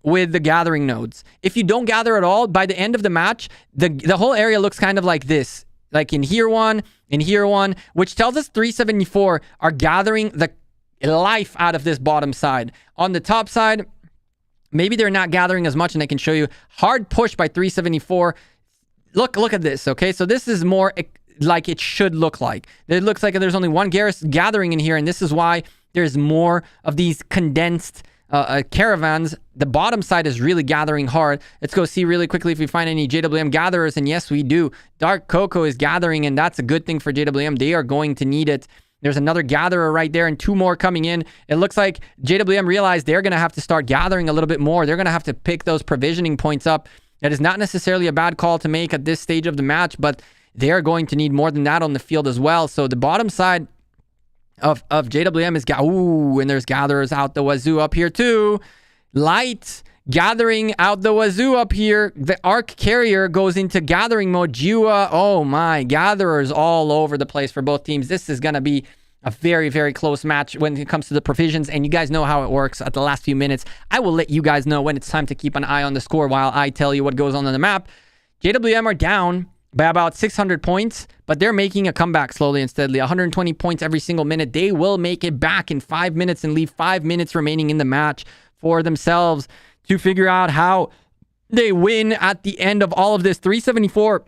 with the gathering nodes. If you don't gather at all, by the end of the match, the whole area looks kind of like this. Like in here one, which tells us 374 are gathering the life out of this bottom side. On the top side, maybe they're not gathering as much, and I can show you. Hard push by 374. Look at this, okay? So this is more like it should look like. It looks like there's only one garrison gathering in here, and this is why there's more of these condensed caravans. The bottom side is really gathering hard. Let's go see really quickly if we find any JWM gatherers, and yes, we do. Dark Cocoa is gathering, and that's a good thing for JWM. They are going to need it. There's another gatherer right there and 2 more coming in. It looks like JWM realized they're going to have to start gathering a little bit more. They're going to have to pick those provisioning points up. That is not necessarily a bad call to make at this stage of the match, but they're going to need more than that on the field as well. So the bottom side of JWM is... Ooh, and there's gatherers out the wazoo up here too. Light gathering out the wazoo up here. The arc carrier goes into gathering mode. Jua, oh my, gatherers all over the place for both teams. This is going to be a very, very close match when it comes to the provisions, and you guys know how it works at the last few minutes. I will let you guys know when it's time to keep an eye on the score while I tell you what goes on the map. JWM are down by about 600 points, but they're making a comeback slowly and steadily. 120 points every single minute. They will make it back in 5 minutes and leave 5 minutes remaining in the match for themselves to figure out how they win at the end of all of this. 374,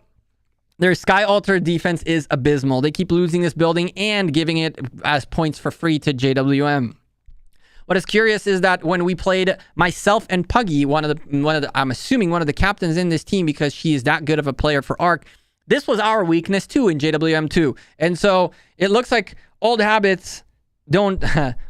their Sky Altar defense is abysmal. They keep losing this building and giving it as points for free to JWM. What is curious is that when we played myself and Puggy, I'm assuming one of the captains in this team, because she is that good of a player for Arc, This was our weakness too in JWM 2. And so it looks like old habits don't,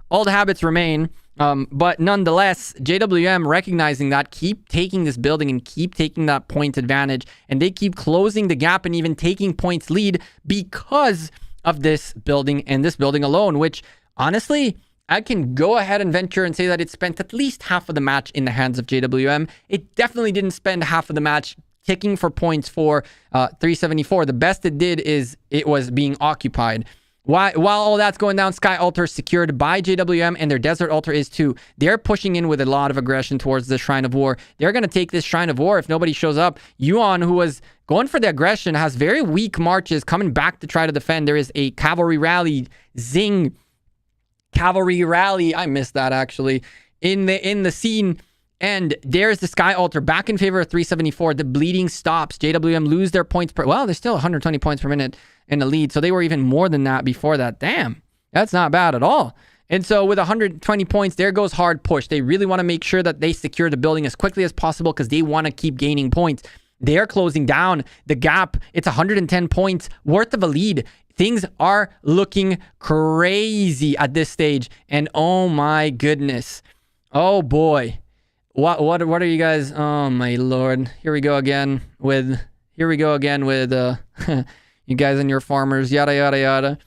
old habits remain. But nonetheless, JWM recognizing that, keep taking this building and keep taking that point advantage. And they keep closing the gap and even taking points lead because of this building and this building alone, which honestly, I can go ahead and venture and say that it spent at least half of the match in the hands of JWM. It definitely didn't spend half of the match ticking for points for 374. The best it did is it was being occupied. While all that's going down, Sky Altar is secured by JWM, and their Desert Altar is too. They're pushing in with a lot of aggression towards the Shrine of War. They're going to take this Shrine of War if nobody shows up. Yuan, who was going for the aggression, has very weak marches coming back to try to defend. There is a cavalry rally. Zing. Cavalry rally. I missed that, actually. In the scene. And there's the Sky Altar back in favor of 374. The bleeding stops. JWM lose their points per... Well, they're still 120 points per minute in the lead. So they were even more than that before that. Damn. That's not bad at all. And so with 120 points, there goes hard push. They really want to make sure that they secure the building as quickly as possible because they want to keep gaining points. They're closing down the gap. It's 110 points worth of a lead. Things are looking crazy at this stage. And oh my goodness. Oh boy. What are you guys? Oh my lord! Here we go again with you guys and your farmers. Yada yada yada.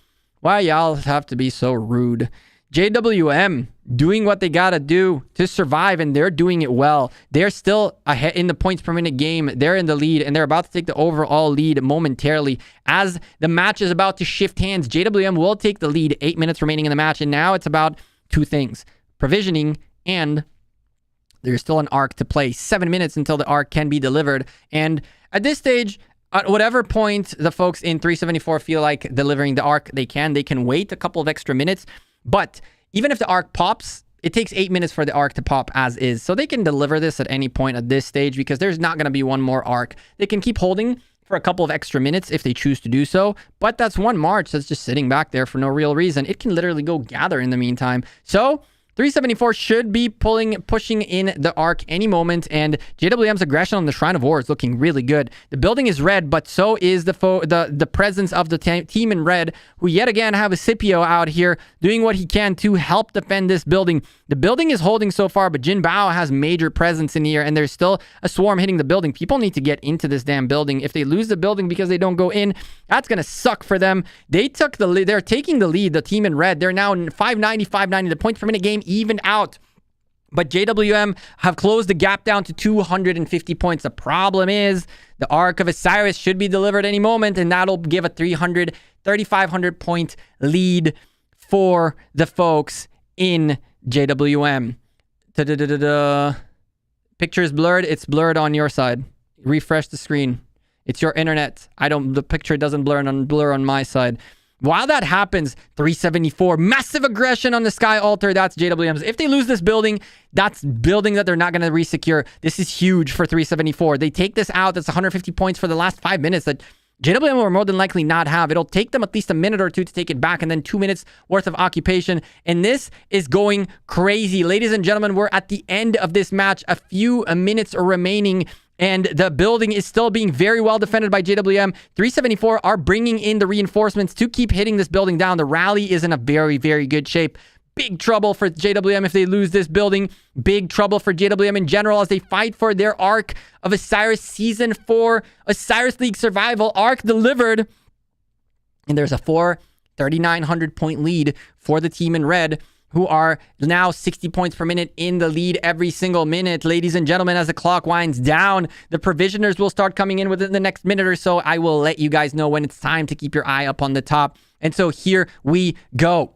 Why y'all have to be so rude? JWM doing what they gotta do to survive, and they're doing it well. They're still ahead in the points per minute game. They're in the lead, and they're about to take the overall lead momentarily. As the match is about to shift hands, JWM will take the lead. 8 minutes remaining in the match, and now it's about two things: provisioning and there's still an arc to play. 7 minutes until the arc can be delivered. And at this stage, at whatever point the folks in 374 feel like delivering the arc, they can wait a couple of extra minutes. But even if the arc pops, it takes 8 minutes for the arc to pop as is. So they can deliver this at any point at this stage because there's not going to be one more arc. They can keep holding for a couple of extra minutes if they choose to do so. But that's one march that's just sitting back there for no real reason. It can literally go gather in the meantime. So 374 should be pushing in the arc any moment, and JWM's aggression on the Shrine of War is looking really good. The building is red, but so is the presence of the team in red, who yet again have a Scipio out here doing what he can to help defend this building. The building is holding so far, but Jin Bao has major presence in here, and there's still a swarm hitting the building. People need to get into this damn building. If they lose the building because they don't go in, that's going to suck for them. They took the lead. They're taking the lead, the team in red. They're now 590. The points per minute game even out. But JWM have closed the gap down to 250 points. The problem is the Arc of Osiris should be delivered any moment, and that'll give a 3,500 point lead for the folks in JWM. Picture is blurred. It's blurred on your side. Refresh the screen. It's your internet. The picture doesn't blur on my side. While that happens, 374, massive aggression on the Sky Altar. That's JWM's. If they lose this building, that's building that they're not going to resecure. This is huge for 374. They take this out. That's 150 points for the last 5 minutes that JWM will more than likely not have. It'll take them at least a minute or two to take it back, and then 2 minutes worth of occupation. And this is going crazy. Ladies and gentlemen, we're at the end of this match. A few minutes are remaining, and the building is still being very well defended by JWM. 374 are bringing in the reinforcements to keep hitting this building down. The rally is in a very, very good shape. Big trouble for JWM if they lose this building. Big trouble for JWM in general as they fight for their Arc of Osiris Season 4 Osiris League Survival. Arc delivered. And there's a 3,900 point lead for the team in red, who are now 60 points per minute in the lead every single minute. Ladies and gentlemen, as the clock winds down, the provisioners will start coming in within the next minute or so. I will let you guys know when it's time to keep your eye up on the top. And so here we go.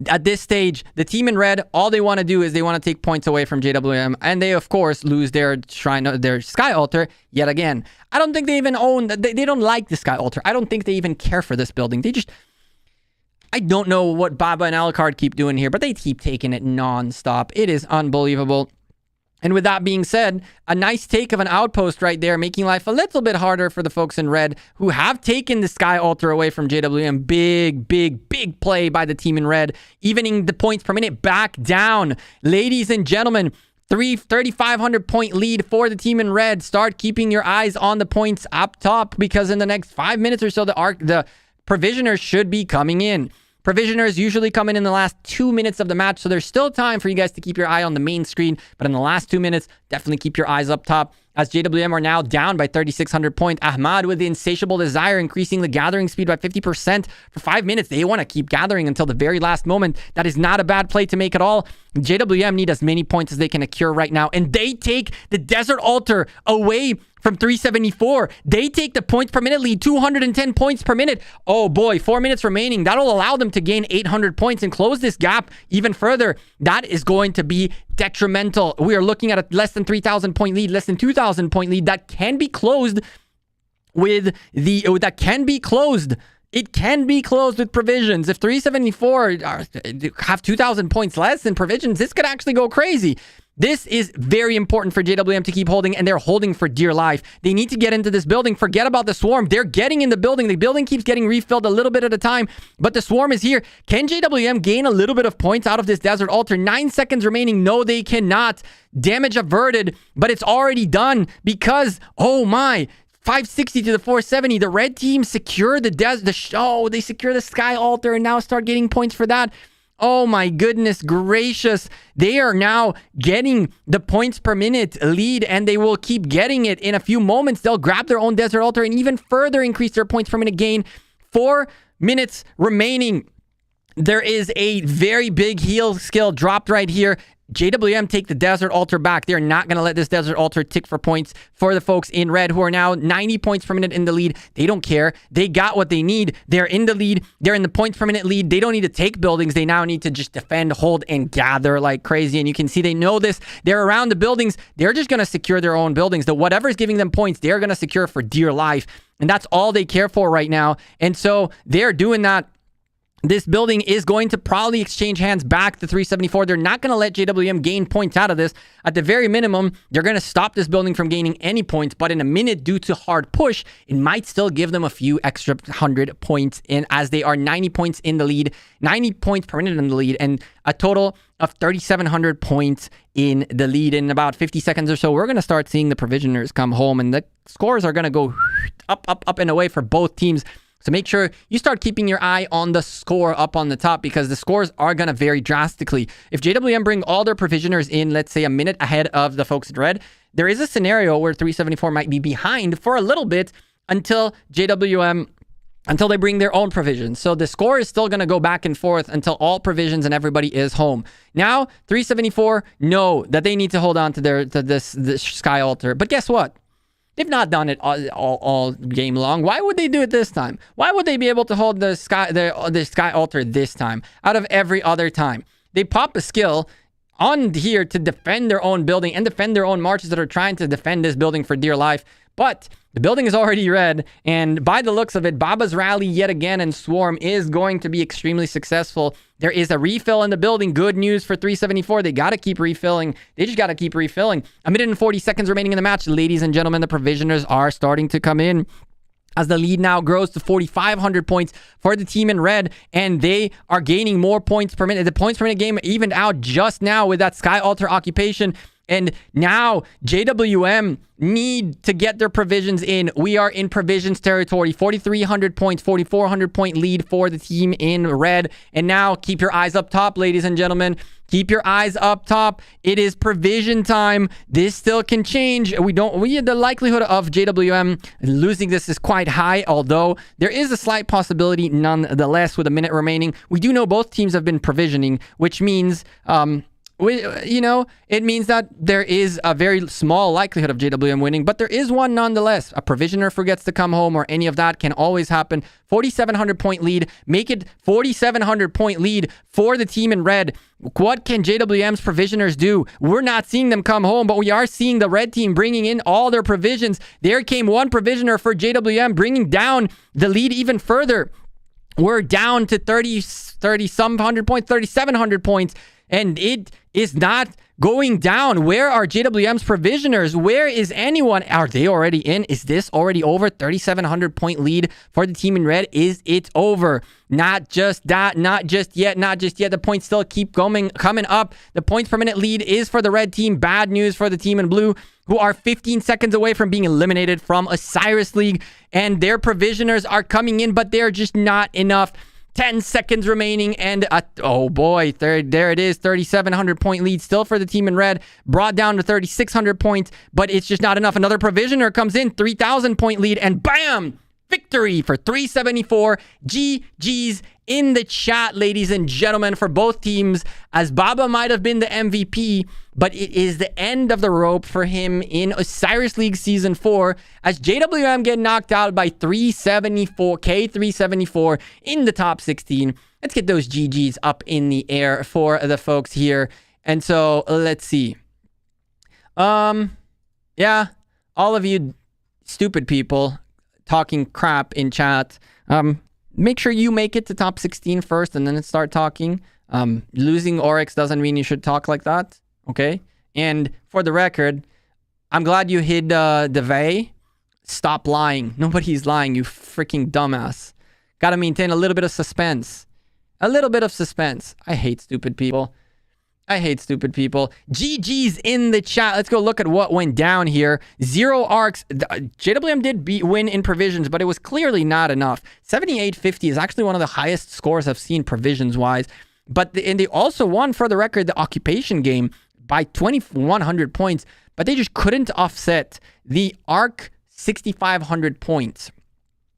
At this stage, the team in red, all they want to do is they want to take points away from JWM, and they, of course, lose their Sky Altar yet again. I don't think they even own... They don't like the Sky Altar. I don't think they even care for this building. They just... I don't know what Baba and Alucard keep doing here, but they keep taking it non-stop. It is unbelievable. And with that being said, a nice take of an outpost right there, making life a little bit harder for the folks in red who have taken the Sky Altar away from JWM. Big play by the team in red, evening the points per minute back down. Ladies and gentlemen, 3,500 point lead for the team in red. Start keeping your eyes on the points up top, because in the next 5 minutes or so, the provisioners should be coming in. Provisioners usually come in the last 2 minutes of the match, so there's still time for you guys to keep your eye on the main screen. But in the last 2 minutes, definitely keep your eyes up top, as JWM are now down by 3,600 points. Ahmad with the insatiable desire, increasing the gathering speed by 50% for 5 minutes. They want to keep gathering until the very last moment. That is not a bad play to make at all. JWM need as many points as they can accrue right now, and they take the Desert Altar away from 374. They take the points per minute lead, 210 points per minute. Oh boy, 4 minutes remaining. That'll allow them to gain 800 points and close this gap even further. That is going to be detrimental. We are looking at a less than 3,000 point lead, less than 2,000 point lead that can be closed with It can be closed with provisions. If 374 have 2,000 points less than provisions, this could actually go crazy. This is very important for JWM to keep holding, and they're holding for dear life. They need to get into this building. Forget about the swarm. They're getting in the building. The building keeps getting refilled a little bit at a time, but the swarm is here. Can JWM gain a little bit of points out of this Desert Altar? 9 seconds remaining. No, they cannot. Damage averted, but it's already done because, oh my, 560 to the 470. The red team secure they secure the Sky Altar and now start getting points for that. Oh my goodness gracious. They are now getting the points per minute lead, and they will keep getting it. In a few moments, they'll grab their own Desert Altar and even further increase their points per minute gain. 4 minutes remaining. There is a very big heal skill dropped right here. JWM take the Desert Altar back. They're not going to let this Desert Altar tick for points for the folks in red, who are now 90 points per minute in the lead. They don't care. They got what they need. They're in the lead. They're in the points per minute lead. They don't need to take buildings. They now need to just defend, hold, and gather like crazy. And you can see they know this. They're around the buildings. They're just going to secure their own buildings. Whatever's giving them points, they're going to secure for dear life. And that's all they care for right now. And so they're doing that. This building is going to probably exchange hands back to 374. They're not going to let JWM gain points out of this. At the very minimum, they're going to stop this building from gaining any points. But in a minute, due to hard push, it might still give them a few extra 100 points in, as they are 90 points in the lead, 90 points per minute in the lead, and a total of 3,700 points in the lead. In about 50 seconds or so, we're going to start seeing the provisioners come home, and the scores are going to go up and away for both teams. So make sure you start keeping your eye on the score up on the top, because the scores are going to vary drastically. If JWM bring all their provisioners in, let's say a minute ahead of the folks in red, there is a scenario where 374 might be behind for a little bit until they bring their own provisions. So the score is still going to go back and forth until all provisions and everybody is home. Now, 374 know that they need to hold on to this Sky Altar. But guess what? They've not done it all game long. Why would they do it this time? Why would they be able to hold the Sky Altar this time out of every other time? They pop a skill on here to defend their own building and defend their own marches that are trying to defend this building for dear life. But the building is already red, and by the looks of it, Baba's rally yet again and Swarm is going to be extremely successful. There is a refill in the building. Good news for 374. They got to keep refilling. They just got to keep refilling. A minute and 40 seconds remaining in the match. Ladies and gentlemen, the provisioners are starting to come in, as the lead now grows to 4,500 points for the team in red, and they are gaining more points per minute. The points per minute game evened out just now with that Sky Altar occupation. And now JWM need to get their provisions in. We are in provisions territory. 4,300 points, 4,400 point lead for the team in red. And now keep your eyes up top, ladies and gentlemen. Keep your eyes up top. It is provision time. This still can change. The likelihood of JWM losing this is quite high, although there is a slight possibility nonetheless with a minute remaining. We do know both teams have been provisioning, which means it means that there is a very small likelihood of JWM winning, but there is one nonetheless. A provisioner forgets to come home, or any of that can always happen. 4,700 point lead. Make it 4,700 point lead for the team in red. What can JWM's provisioners do? We're not seeing them come home, but we are seeing the red team bringing in all their provisions. There came one provisioner for JWM, bringing down the lead even further. We're down to 3,700 points. And it is not going down. Where are JWM's provisioners? Where is anyone? Are they already in? Is this already over? 3,700 point lead for the team in red. Is it over? Not just that. Not just yet. Not just yet. The points still keep coming up. The points per minute lead is for the red team. Bad news for the team in blue, who are 15 seconds away from being eliminated from Osiris League. And their provisioners are coming in, but they're just not enough. 10 seconds remaining, and oh boy, there it is. 3,700 point lead still for the team in red, brought down to 3,600 points, but it's just not enough. Another provisioner comes in, 3,000 point lead, and bam, victory for 374. GG's in the chat, ladies and gentlemen, for both teams, as Baba might have been the MVP, but it is the end of the rope for him in Osiris League Season 4, as JWM get knocked out by K374 in the top 16. Let's get those GG's up in the air for the folks here. And so, let's see. Yeah, all of you stupid people talking crap in chat, make sure you make it to top 16 first and then start talking. Losing Oryx doesn't mean you should talk like that, okay? And for the record, I'm glad you hid the Vey. Stop lying. Nobody's lying, you freaking dumbass. Gotta maintain a little bit of suspense. A little bit of suspense. I hate stupid people. I hate stupid people. GG's in the chat. Let's go look at what went down here. 0 arcs. JWM did win in provisions, but it was clearly not enough. 7850 is actually one of the highest scores I've seen provisions-wise. But and they also won, for the record, the occupation game by 2,100 points. But they just couldn't offset the arc 6,500 points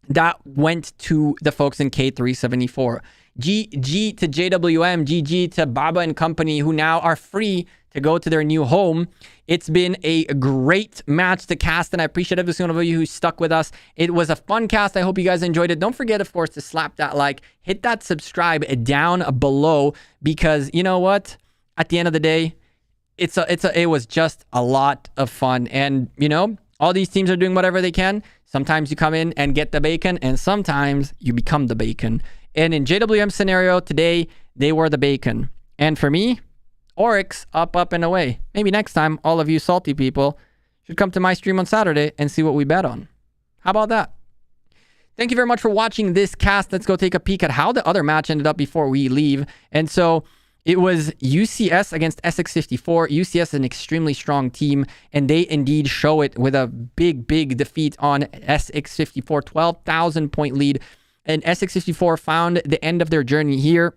that went to the folks in K374. GG to JWM, GG to Baba and company, who now are free to go to their new home. It's been a great match to cast, and I appreciate every single one of you who stuck with us. It was a fun cast. I hope you guys enjoyed it. Don't forget, of course, to slap that like, hit that subscribe down below, because you know what? At the end of the day, it was just a lot of fun. And you know, all these teams are doing whatever they can. Sometimes you come in and get the bacon, and sometimes you become the bacon. And in JWM scenario today, they were the bacon. And for me, Oryx, up, and away. Maybe next time, all of you salty people should come to my stream on Saturday and see what we bet on. How about that? Thank you very much for watching this cast. Let's go take a peek at how the other match ended up before we leave. And so it was UCS against SX54. UCS is an extremely strong team, and they indeed show it with a big defeat on SX54, 12,000 point lead. And SX54 found the end of their journey here.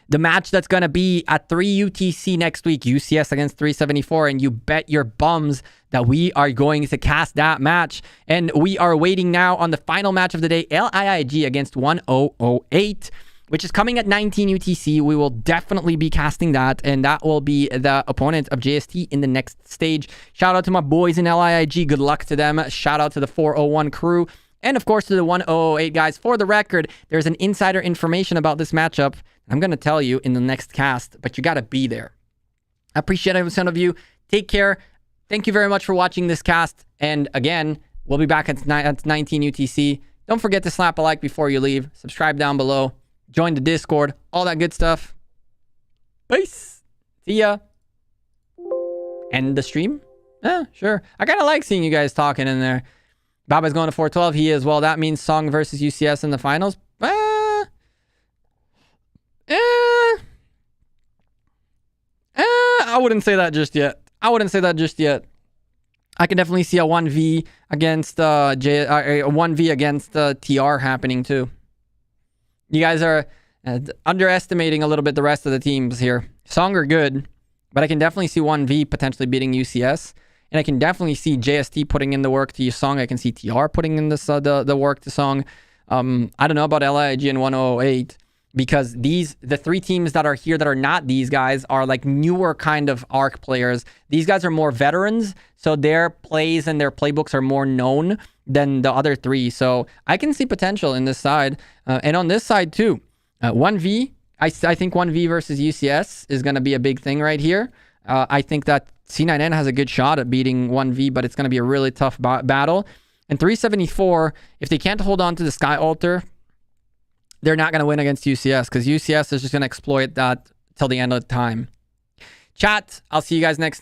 The match that's going to be at 3 UTC next week, UCS against 374, and you bet your bums that we are going to cast that match. And we are waiting now on the final match of the day, LIIG against 1008, which is coming at 19 UTC. We will definitely be casting that, and that will be the opponent of JST in the next stage. Shout out to my boys in LIIG. Good luck to them. Shout out to the 401 crew. And of course to the 1008 guys. For the record, there's an insider information about this matchup I'm going to tell you in the next cast, but you got to be there. I appreciate every one of you. Take care. Thank you very much for watching this cast. And again, we'll be back at 19 UTC. Don't forget to slap a like before you leave. Subscribe down below. Join the Discord. All that good stuff. Peace. See ya. End the stream? Yeah, sure. I kind of like seeing you guys talking in there. Baba's going to 412. He is. Well, that means Song versus UCS in the finals. I wouldn't say that just yet. I can definitely see a 1v against a 1v against TR happening too. You guys are underestimating a little bit the rest of the teams here. Song are good, but I can definitely see 1v potentially beating UCS. And I can definitely see JST putting in the work to Song. I can see TR putting in this the work to Song. I don't know about LIG and 1008, because the three teams that are here that are not these guys are like newer kind of ARC players. These guys are more veterans, so their plays and their playbooks are more known than the other three. So I can see potential in this side. And on this side too, 1v, I think 1v versus UCS is going to be a big thing right here. I think that C9N has a good shot at beating 1v, but it's going to be a really tough battle. And 374, if they can't hold on to the Sky Altar, they're not going to win against UCS, because UCS is just going to exploit that till the end of the time. Chat, I'll see you guys next time.